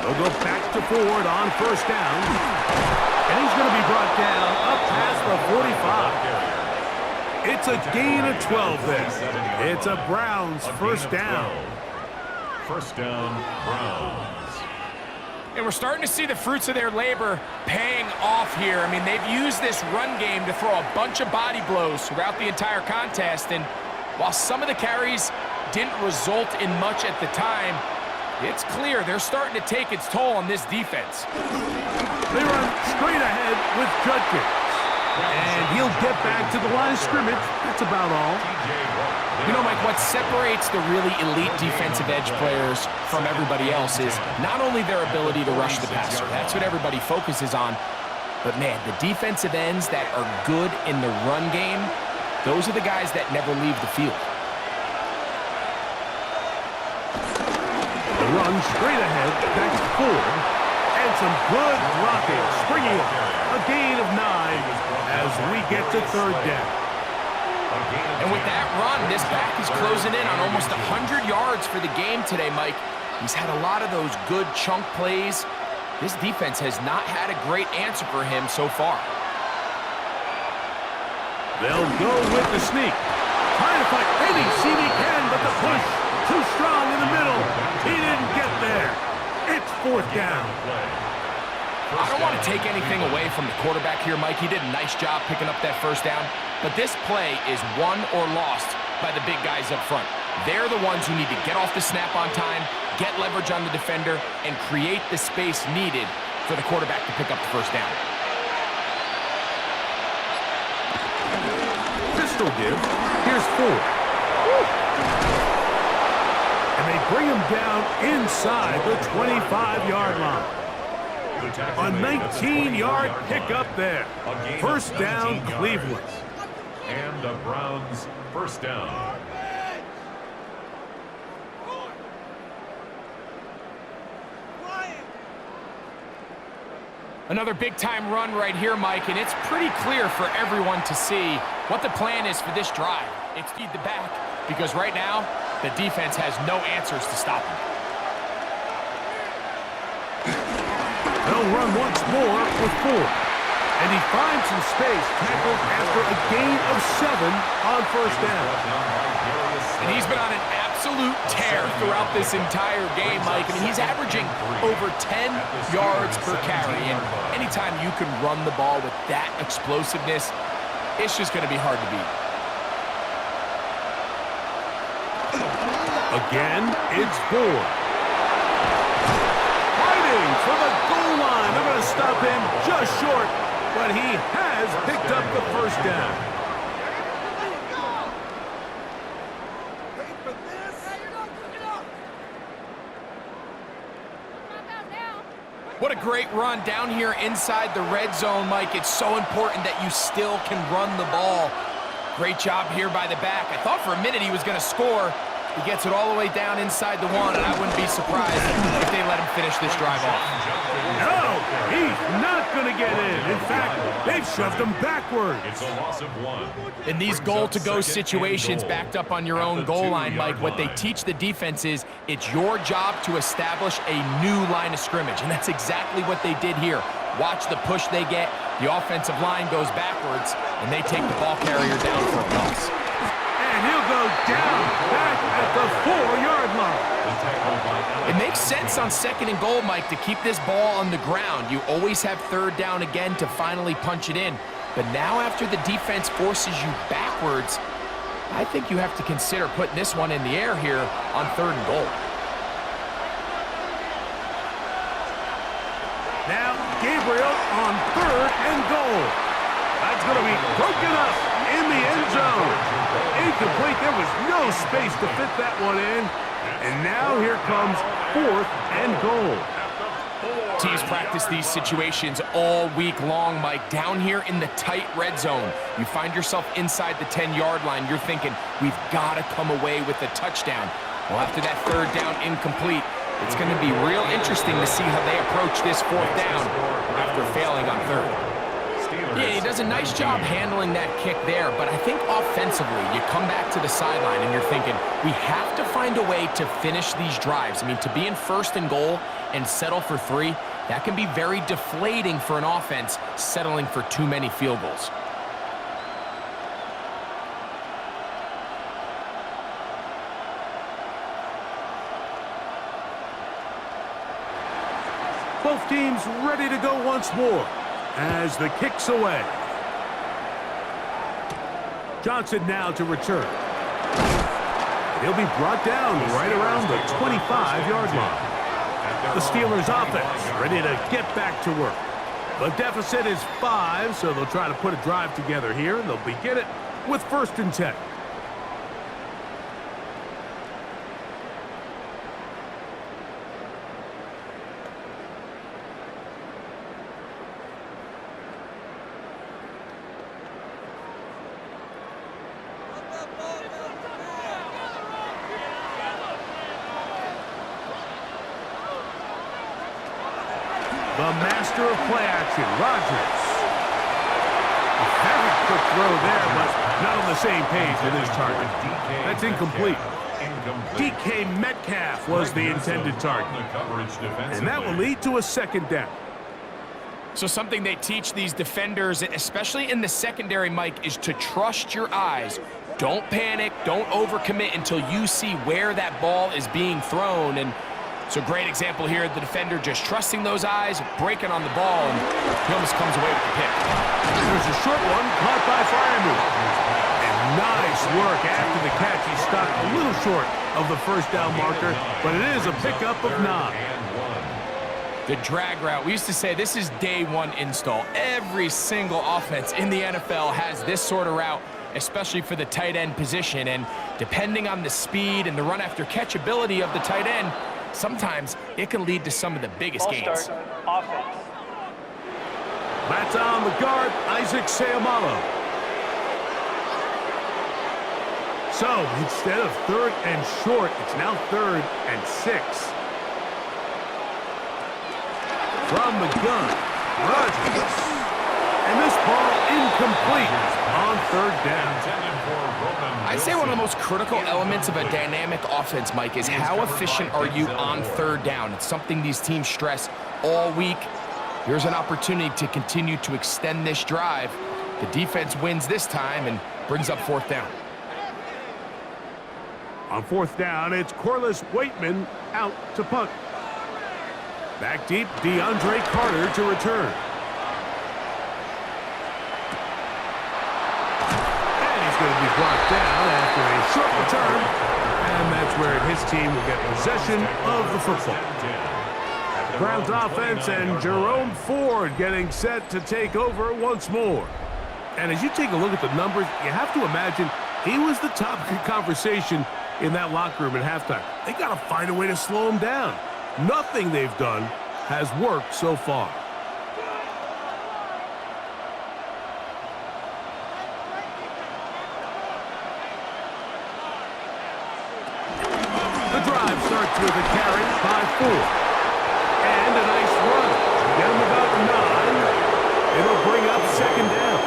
They'll go back to Ford on 1st down. And he's going to be brought down up past the 45. It's a gain of 12 there. It's a Browns 1st down. 1st down, Browns. And we're starting to see the fruits of their labor paying off here. I mean, they've used this run game to throw a bunch of body blows throughout the entire contest. And while some of the carries didn't result in much at the time, it's clear they're starting to take its toll on this defense. They run straight ahead with Judkins. And he'll get back to the line of scrimmage. That's about all. You know, Mike, what separates the really elite defensive edge players from everybody else is not only their ability to rush the passer. That's what everybody focuses on. But, man, the defensive ends that are good in the run game, those are the guys that never leave the field. The run straight ahead, back to Ford. And some good blocking, springing up. A gain of 9 as we get to 3rd down. And with that run, this back is closing in on almost 100 yards for the game today, Mike. He's had a lot of those good chunk plays. This defense has not had a great answer for him so far. They'll go with the sneak. Trying to fight any seam he can, but the push too strong in the middle. He didn't get there. It's 4th down. I don't want to take anything away from the quarterback here, Mike. He did a nice job picking up that 1st down. But this play is won or lost by the big guys up front. They're the ones who need to get off the snap on time, get leverage on the defender, and create the space needed for the quarterback to pick up the 1st down. Pistol give. Here's Ford. And they bring him down inside the 25-yard line. A 19-yard pickup there. 1st down, Cleveland. And the Browns 1st down. Another big-time run right here, Mike, and it's pretty clear for everyone to see What the plan is for this drive, it's feed the back, because right now, the defense has no answers to stop him. They'll run once more with 4. And he finds some space, tackled after a gain of 7 on first down. And he's been on an absolute tear throughout this entire game, Mike. I mean, he's averaging over 10 yards per carry. And anytime you can run the ball with that explosiveness, it's just going to be hard to beat. Again, it's 4. Fighting for the goal line. They're going to stop him just short, but he has picked up the first down. Wait for this. What a great run down here inside the red zone, Mike. It's so important that you still can run the ball. Great job here by the back. I thought for a minute he was going to score. He gets it all the way down inside the 1, and I wouldn't be surprised if they let him finish this drive off. No, he's not going to get in. In fact, they've shoved him backward. It's a loss of 1. In these goal-to-go situations backed up on your own goal line, Mike, what they teach the defense is it's your job to establish a new line of scrimmage, and that's exactly what they did here. Watch the push they get. The offensive line goes backwards, and they take the ball carrier down for a loss. And he'll go down back at the 4-yard line. It makes sense on 2nd and goal, Mike, to keep this ball on the ground. You always have 3rd down again to finally punch it in. But now after the defense forces you backwards, I think you have to consider putting this one in the air here on 3rd and goal. Now Gabriel on 3rd and goal. That's going to be broken up in the end zone. Incomplete. There was no space to fit that one in. And now here comes 4th and goal. Teams practice these situations all week long, Mike. Down here in the tight red zone, you find yourself inside the 10-yard line. You're thinking, we've got to come away with a touchdown. Well, after that 3rd down incomplete, it's going to be real interesting to see how they approach this 4th down after failing on 3rd. Yeah, he does a nice job handling that kick there, but I think offensively, you come back to the sideline and you're thinking, we have to find a way to finish these drives. I mean, to be in 1st and goal and settle for 3, that can be very deflating for an offense settling for too many field goals. Both teams ready to go once more as the kick's away. Johnson now to return. He'll be brought down right around the 25-yard line. The Steelers offense ready to get back to work. The deficit is 5, so they'll try to put a drive together here, and they'll begin it with 1st and 10. The master of play action, Rodgers. A very quick throw there, but not on the same page with his target. That's incomplete. DK Metcalf was the intended target. And that will lead to a 2nd down. So something they teach these defenders, especially in the secondary, Mike, is to trust your eyes. Don't panic, don't overcommit until you see where that ball is being thrown. And so great example here, the defender just trusting those eyes, breaking on the ball, and he almost comes away with the pick. There's a short one caught by Fireman. And nice work after the catch. He stopped a little short of the 1st down marker, but it is a pickup of 9. The drag route, we used to say this is day 1 install. Every single offense in the NFL has this sort of route, especially for the tight end position. And depending on the speed and the run after catch ability of the tight end, sometimes it can lead to some of the biggest gains. Offense. That's on the guard, Isaac Seumalo. So instead of 3rd and short, it's now 3rd and 6. From the gun, Rodgers. And this ball incomplete on third down. I'd say one of the most critical elements of a dynamic offense, Mike, is how efficient are you on third down. It's something these teams stress all week. Here's an opportunity to continue to extend this drive. The defense wins this time and brings up fourth down. On fourth down, it's Corliss Waitman out to punt. Back deep, DeAndre Carter to return. And he's going to be brought down after a short return. And that's where his team will get possession of the football. Browns offense and Jerome Ford getting set to take over once more. And as you take a look at the numbers, you have to imagine he was the topic of conversation in that locker room at halftime. They got to find a way to slow him down. Nothing they've done has worked so far. The drive starts with a carry by Ford. And a nice run. Get him about 9. It'll bring up second down.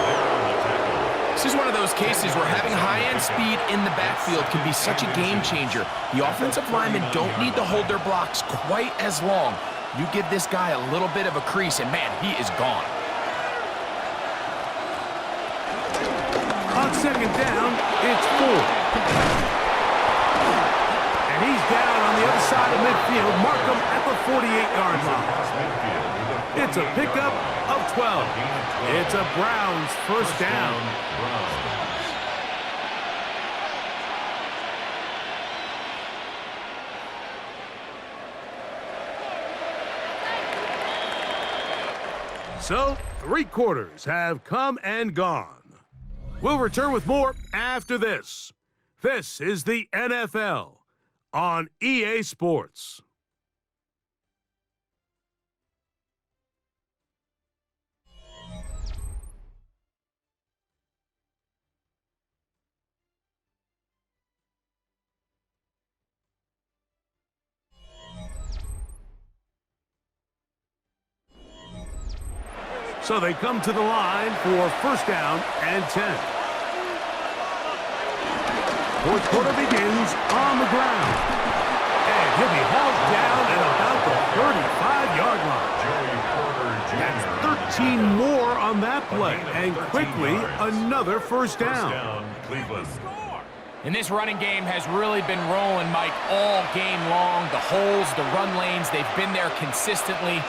This is one of those cases where having high-end speed in the backfield can be such a game changer. The offensive linemen don't need to hold their blocks quite as long. You give this guy a little bit of a crease, and man, he is gone. On second down, it's Ford. And he's down on the other side of midfield. Mark him at the 48-yard line. It's a pickup of 12. It's a Browns first down. So, 3 quarters have come and gone. We'll return with more after this. This is the NFL on EA Sports. So they come to the line for first down and 10. Fourth quarter begins on the ground. And he'll be hauled down at about the 35-yard line. That's 13 more on that play. And quickly, another first down. And this running game has really been rolling, Mike, all game long. The holes, the run lanes, they've been there consistently.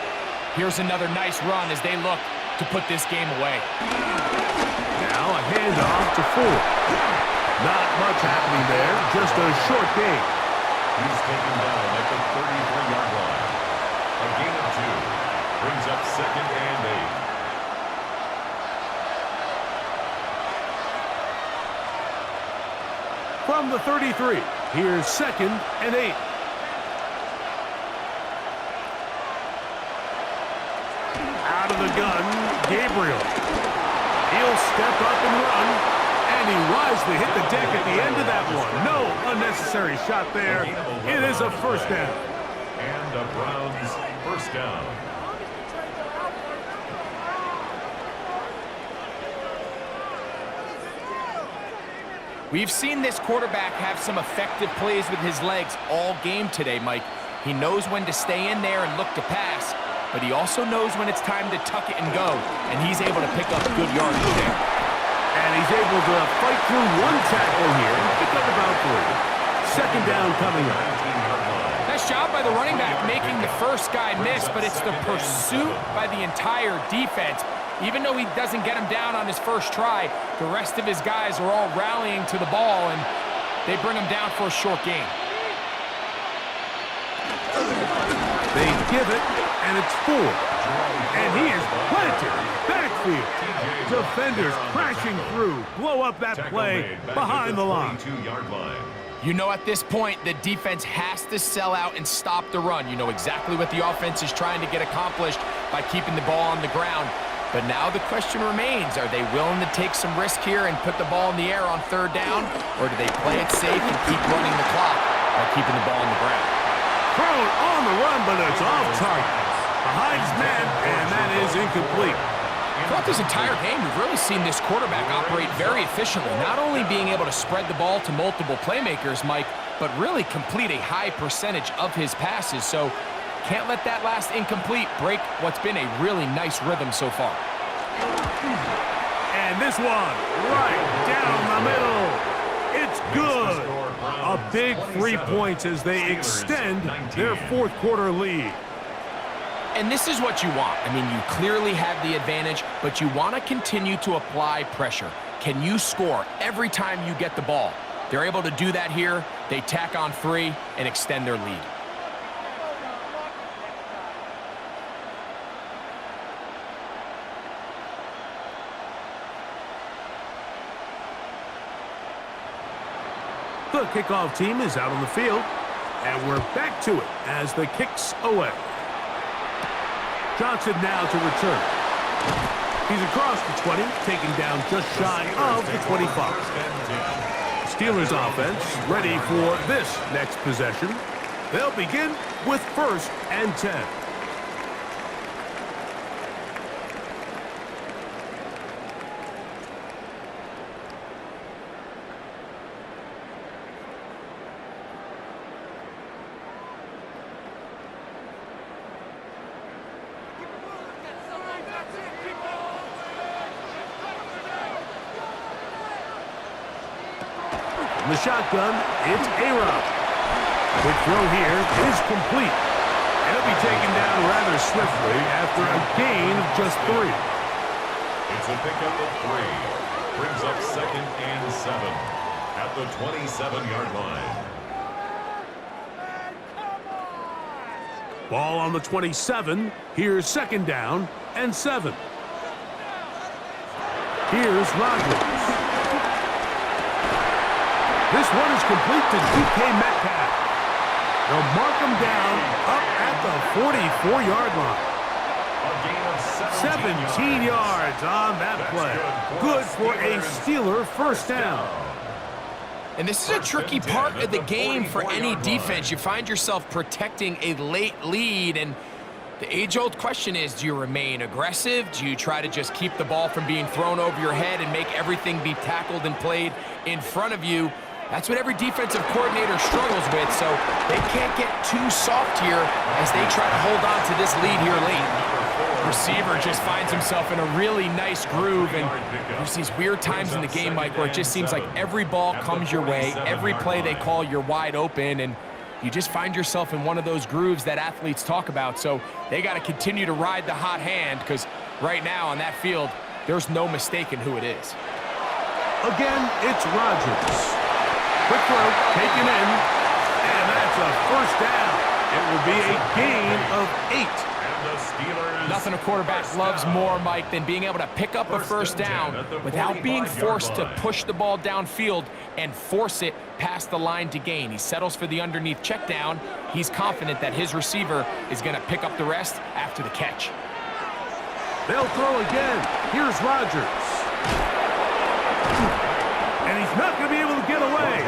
Here's another nice run as they look to put this game away. Now a handoff to Ford. Not much happening there, just a short gain. He's taken down at the 33-yard line. A gain of 2 brings up second and 8. From the 33, here's second and 8. Out of the gun, Gabriel. He'll step up and run, and he wisely hit the deck at the end of that one. No unnecessary shot there. It is a first down. And the Browns first down. We've seen this quarterback have some effective plays with his legs all game today, Mike. He knows when to stay in there and look to pass, but he also knows when it's time to tuck it and go, and he's able to pick up good yardage there. And he's able to fight through one tackle here and pick up about 3. Second down coming up. Nice job by the running back making the first guy miss, but it's the pursuit by the entire defense. Even though he doesn't get him down on his first try, the rest of his guys are all rallying to the ball, and they bring him down for a short gain. They give it, and it's Ford. And he is planted. Backfield. Defenders crashing through. Blow up that play behind the line. You know, at this point, the defense has to sell out and stop the run. You know exactly what the offense is trying to get accomplished by keeping the ball on the ground. But now the question remains, are they willing to take some risk here and put the ball in the air on third down? Or do they play it safe and keep running the clock by keeping the ball on the ground? Thrown on the run, but it's off target. Behind his man, and that is incomplete. Throughout this entire game, we've really seen this quarterback operate very efficiently, not only being able to spread the ball to multiple playmakers, Mike, but really complete a high percentage of his passes. So can't let that last incomplete break what's been a really nice rhythm so far. And this one, right down the middle. It's good. A big 3 points as they extend their fourth quarter lead. And this is what you want. I mean, you clearly have the advantage, but you want to continue to apply pressure. Can you score every time you get the ball? They're able to do that here. They tack on 3 and extend their lead. The kickoff team is out on the field, and we're back to it as the kick's away. Johnson now to return. He's across the 20, taking down just shy of the 25. Steelers offense ready for this next possession. They'll begin with 1st and 10. In the shotgun, it's A-Rob. Quick throw here is complete. And it'll be taken down rather swiftly after a gain of just 3. It's a pickup of 3. Brings up 2nd and 7 at the 27-yard line. Ball on the 27. Here's 2nd down and 7. Here's Rodgers. This one is complete to DK Metcalf. They'll mark him down up at the 44-yard line. 17 yards on that play. Good for a Steeler 1st down. And this is a tricky part of the game for any defense. You find yourself protecting a late lead, and the age-old question is, do you remain aggressive? Do you try to just keep the ball from being thrown over your head and make everything be tackled and played in front of you? That's what every defensive coordinator struggles with, so they can't get too soft here as they try to hold on to this lead here late. Receiver just finds himself in a really nice groove, and there's these weird times in the game, Mike, where it just seems like every ball comes your way, every play they call, you're wide open, and you just find yourself in one of those grooves that athletes talk about. So they got to continue to ride the hot hand, because right now on that field, there's no mistaking who it is. Again, it's Rodgers. Quick throw, taken in, and that's a 1st down. It will be a gain of 8. Nothing a quarterback loves more, Mike, than being able to pick up a 1st down without being forced to push the ball downfield and force it past the line to gain. He settles for the underneath check down. He's confident that his receiver is going to pick up the rest after the catch. They'll throw again. Here's Rodgers. And he's not going to be able to get away.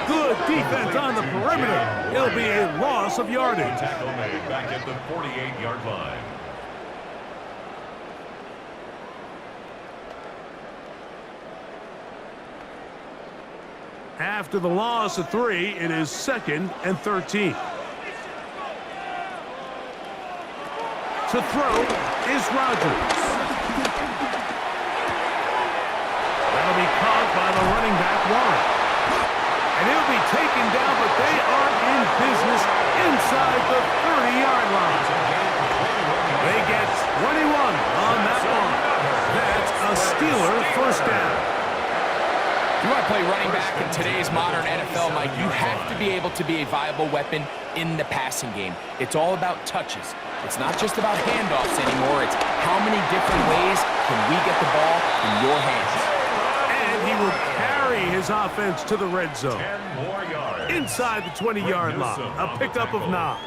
Good defense on the perimeter. It'll be a loss of yardage. Tackle made back at the 48-yard line. After the loss of 3, it is 2nd and 13. To throw is Rodgers. That'll be caught by the running back, Warren. And he'll be taken down, but they are in business inside the 30-yard line. They get 21 on that one. That's a Steeler 1st down. You want to play running back in today's modern NFL, Mike, you have to be able to be a viable weapon in the passing game. It's all about touches. It's not just about handoffs anymore. It's how many different ways can we get the ball in your hands. And he will carry his offense to the red zone. 10 more yards. Inside the 20-yard line, a pickup of 9.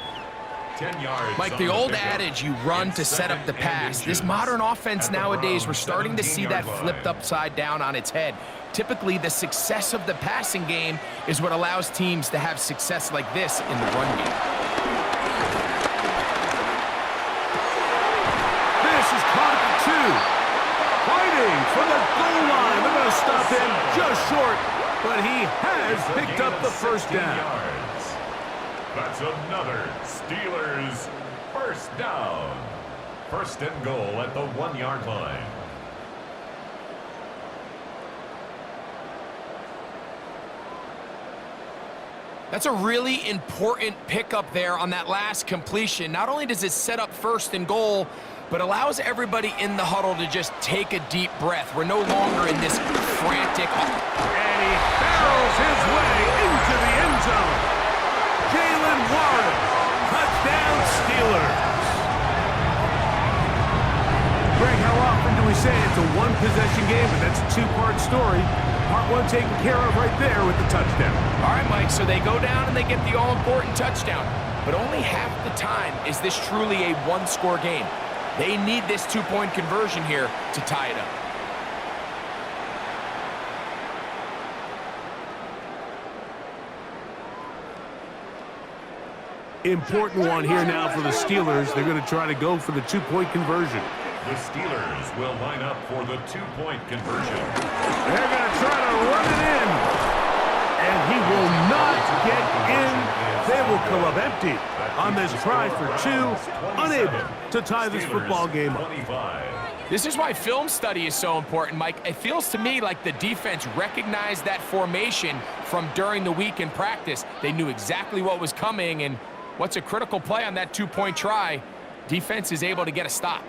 10 yards. Mike, the old adage, you run to set up the pass. This modern offense nowadays, we're starting to see that flipped upside down on its head. Typically, the success of the passing game is what allows teams to have success like this in the run game. This is caught at the 2. them just short, but he has picked up the first down. That's another Steelers first down. First and goal at the 1-yard line. That's a really important pickup there on that last completion. Not only does it set up first and goal, but allows everybody in the huddle to just take a deep breath. We're no longer in this frantic... And he barrels his way into the end zone. Jalen Warren, touchdown Steelers. Greg, how often do we say it's a one-possession game, and that's a two-part story? Part one taken care of right there with the touchdown. All right, Mike, so they go down and they get the all-important touchdown. But only half the time is this truly a one-score game. They need this two-point conversion here to tie it up. Important one here now for the Steelers. They're going to try to go for the two-point conversion. The Steelers will line up for the two-point conversion. They're going to try to run it in. And he will not get in. They will come up empty on this try for two. Unable to tie this football game up. This is why film study is so important, Mike. It feels to me like the defense recognized that formation from during the week in practice. They knew exactly what was coming, and what's a critical play on that two-point try? Defense is able to get a stop.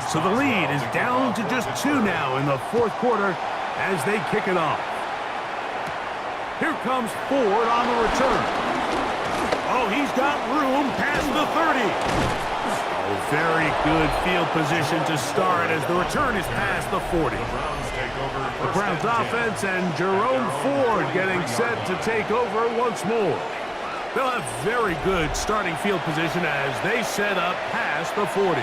So the lead is down to just 2 now in the fourth quarter as they kick it off. Here comes Ford on the return. Oh, he's got room past the 30. Oh, very good field position to start as the return is past the 40. The Browns offense and Jerome Ford getting set to take over once more. They'll have very good starting field position as they set up past the 40.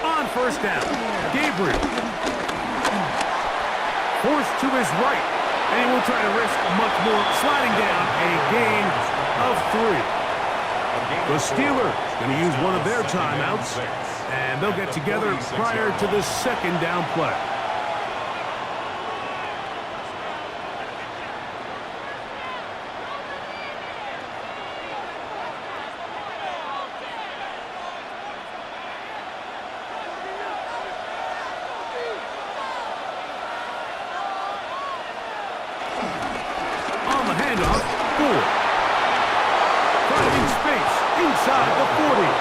On first down, Gabriel. Forced to his right, and he won't try to risk much more, sliding down a gain of 3. The Steelers going to use one of their timeouts, and they'll get together prior to the second down play. Handoff, Ford. Finding space inside the 40.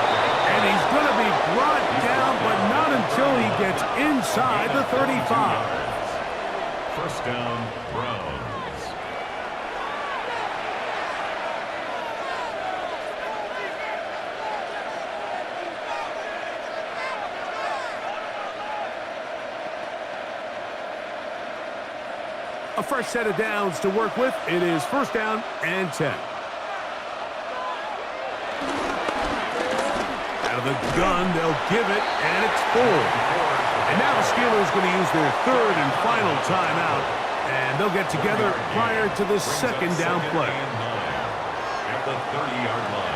And he's going to be brought down, but not until he gets inside the 35. First down, Browns. A fresh set of downs to work with. It is first down and 10. Out of the gun, they'll give it, and it's Ford. And now the Steelers going to use their third and final timeout, and they'll get together prior to the second down play. At the 30-yard line.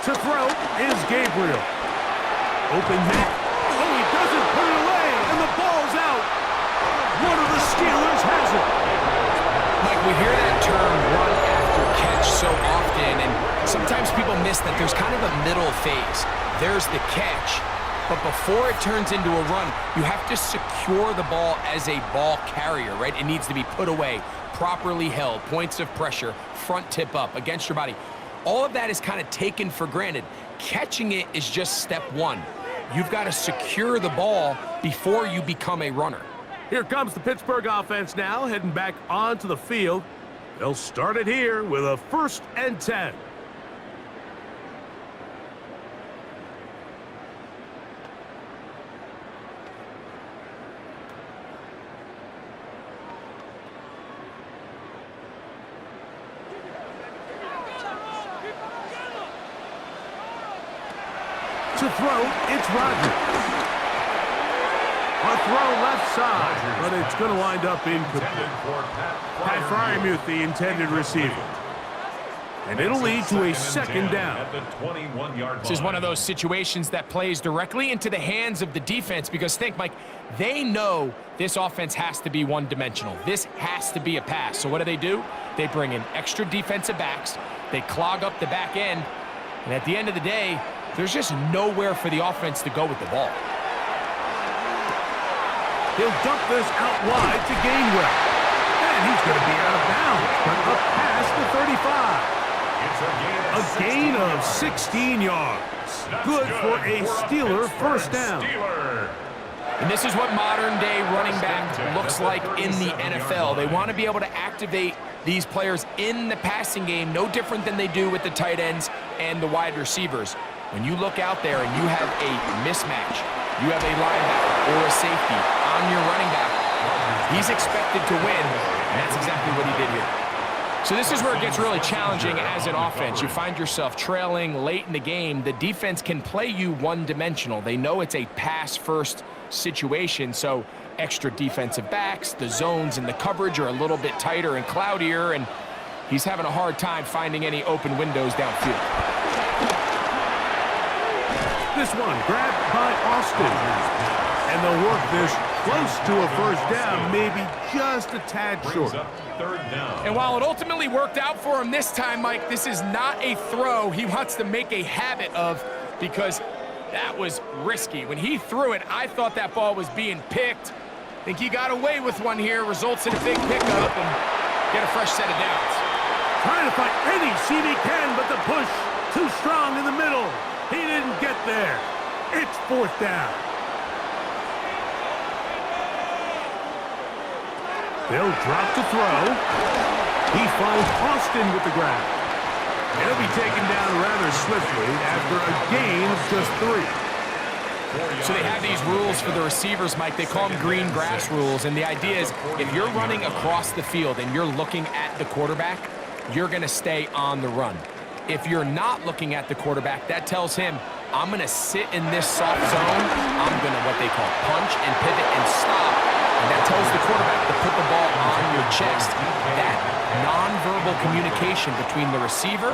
To throw is Gabriel. Open net. Oh, he doesn't put it away, and the ball's out. One of the Steelers has it. Mike, we hear that term run after catch so sometimes people miss that there's kind of a middle phase. There's the catch, but before it turns into a run, you have to secure the ball as a ball carrier, right? It needs to be put away, properly held, points of pressure, front tip up against your body. All of that is kind of taken for granted. Catching it is just step one. You've got to secure the ball before you become a runner. Here comes the Pittsburgh offense now, heading back onto the field. They'll start it here with a 1st and 10. To throw, it's Rodgers. A throw left side, but it's going to wind up incomplete. Pat Fryermuth, the intended receiver. And it'll lead to a 2nd down. At the 21-yard line. This is one of those situations that plays directly into the hands of the defense because think, Mike, they know this offense has to be one-dimensional. This has to be a pass. So what do? They bring in extra defensive backs. They clog up the back end. And at the end of the day, there's just nowhere for the offense to go with the ball. He'll dump this out wide to Gainwell. And he's going to be out of bounds, but up past the 35. It's A gain of 16 yards. Good for a Steeler 1st down. And this is what modern-day running back looks like in the NFL. They want to be able to activate these players in the passing game, no different than they do with the tight ends and the wide receivers. When you look out there and you have a mismatch, you have a linebacker or a safety on your running back, he's expected to win, and that's exactly what he did here. So this is where it gets really challenging as an offense. You find yourself trailing late in the game. The defense can play you one-dimensional. They know it's a pass-first situation, so extra defensive backs, the zones and the coverage are a little bit tighter and cloudier, and he's having a hard time finding any open windows downfield. This one grabbed by Austin. And they'll work this close to a 1st down, maybe just a tad short. 3rd down. And while it ultimately worked out for him this time, Mike, this is not a throw he wants to make a habit of because that was risky. When he threw it, I thought that ball was being picked. I think he got away with one here, results in a big pickup and get a fresh set of downs. Trying to find any seam he can, but the push too strong in the middle. He didn't get there. It's 4th down. They'll drop to throw. He finds Austin with the grab. And he'll be taken down rather swiftly after a gain of just 3. So they have these rules for the receivers, Mike. They call them green grass rules. And the idea is if you're running across the field and you're looking at the quarterback, you're going to stay on the run. If you're not looking at the quarterback, that tells him, I'm going to sit in this soft zone. I'm going to what they call punch and pivot and stop. And that tells the quarterback to put the ball on your chest. That nonverbal communication between the receiver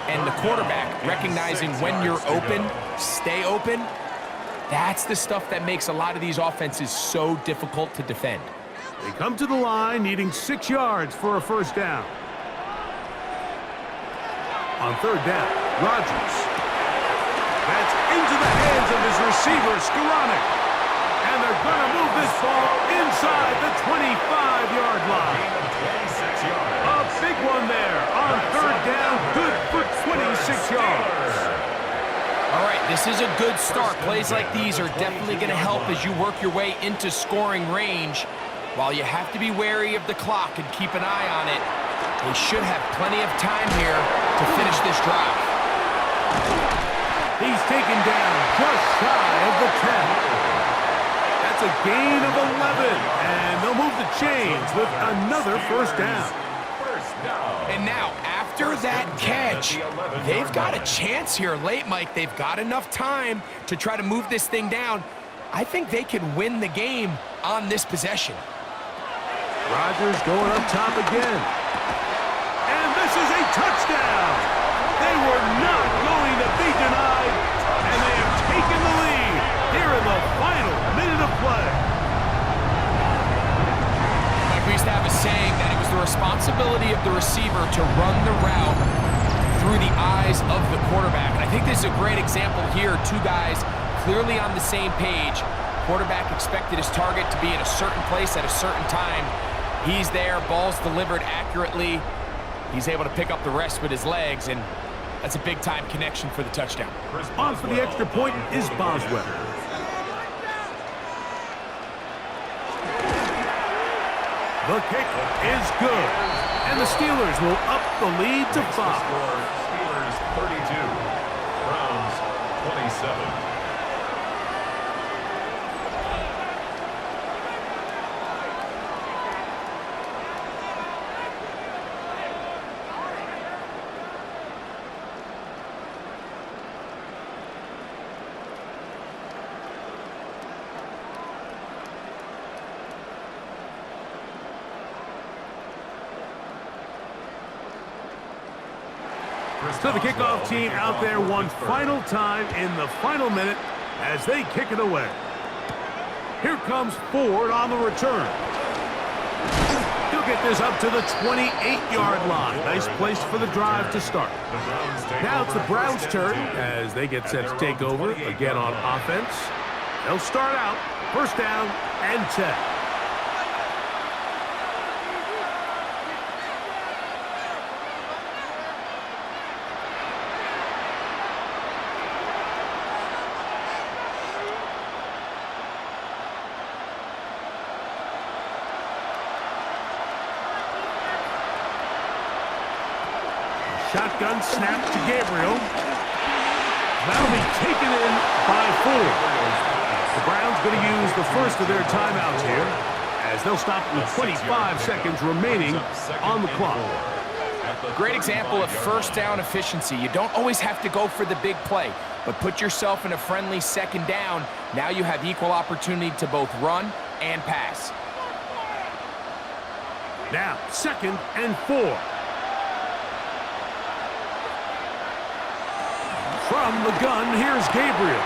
and the quarterback, recognizing when you're open, stay open, that's the stuff that makes a lot of these offenses so difficult to defend. They come to the line needing 6 yards for a 1st down. On 3rd down, Rodgers. That's into the hands of his receiver, Skoranek. And they're going to move this ball inside the 25-yard line. 26 yards. A big one there on 3rd down, good for 26 yards. All right, this is a good start. Plays like these are definitely going to help as you work your way into scoring range. While you have to be wary of the clock and keep an eye on it, they should have plenty of time here to finish this drive. He's taken down just shy of the 10. That's a gain of 11, and they'll move the chains with another 1st down. And now, after that catch, they've got a chance here late, Mike. They've got enough time to try to move this thing down. I think they can win the game on this possession. Rodgers going up top again. And this is a touchdown. They were not going to be denied, and they have taken the lead here in the final minute of play. Like we used to have a saying that it was the responsibility of the receiver to run the route through the eyes of the quarterback. And I think this is a great example here. Two guys clearly on the same page. Quarterback expected his target to be in a certain place at a certain time. He's there, ball's delivered accurately. He's able to pick up the rest with his legs, and that's a big-time connection for the touchdown. On for the extra point is Boswell. The kick is good, and the Steelers will up the lead to 5. Steelers 32, Browns 27. So the kickoff team out there one final time in the final minute as they kick it away. Here comes Ford on the return. He'll get this up to the 28-yard line. Nice place for the drive to start. Now it's the Browns' turn as they get set to take over again on offense. They'll start out first down and 10. Shotgun snap to Gabriel. That'll be taken in by Ford. The Browns going to use the first of their timeouts here as they'll stop with 25 seconds remaining on the clock. Great example of first down efficiency. You don't always have to go for the big play, but put yourself in a friendly second down. Now you have equal opportunity to both run and pass. Now, 2nd and 4. From the gun, here's Gabriel.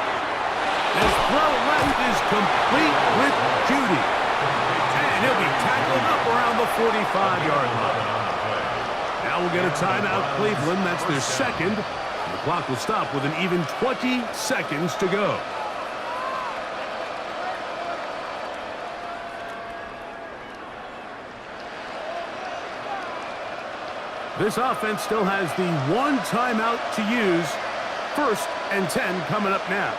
His throw left is complete with Judy. And he'll be tackled up around the 45-yard line. Now we'll get a timeout, Cleveland. That's their second. The clock will stop with an even 20 seconds to go. This offense still has the one timeout to use. 1st and 10 coming up now.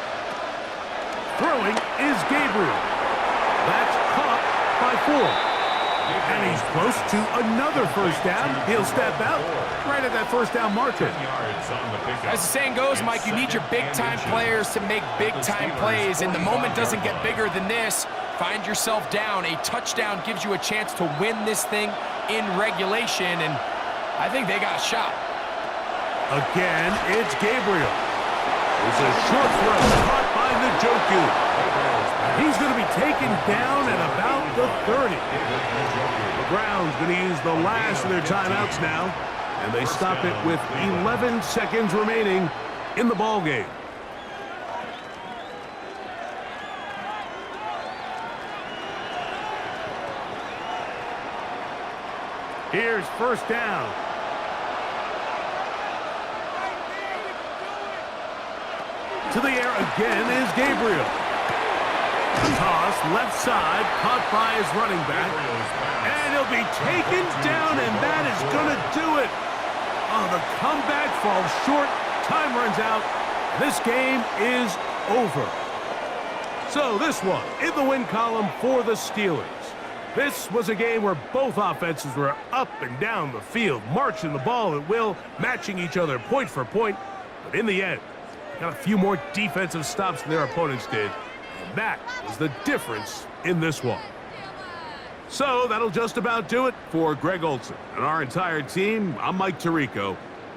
Throwing is Gabriel. That's caught by Ford. And he's close to another first down. He'll step out right at that first down marker. As the saying goes, Mike, you need your big-time players to make big-time plays, and the moment doesn't get bigger than this. Find yourself down. A touchdown gives you a chance to win this thing in regulation, and I think they got a shot. Again, it's Gabriel. It's a short throw caught by Njoku. He's going to be taken down at about the 30. The Browns going to use the last of their timeouts now, and they stop it with 11 seconds remaining in the ballgame. Here's first down. To the air again is Gabriel. Toss left side, caught by his running back. And he'll be taken down, and that is going to do it. Oh, the comeback falls short. Time runs out. This game is over. So this one in the win column for the Steelers. This was a game where both offenses were up and down the field, marching the ball at will, matching each other point for point. But in the end, got a few more defensive stops than their opponents did. And that was the difference in this one. So that'll just about do it for Greg Olson and our entire team. I'm Mike Tirico.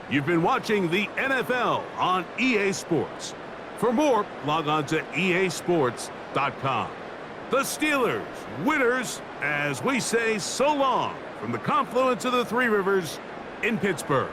You've been watching the NFL on EA Sports. For more, log on to easports.com. The Steelers, winners, as we say so long from the confluence of the Three Rivers in Pittsburgh.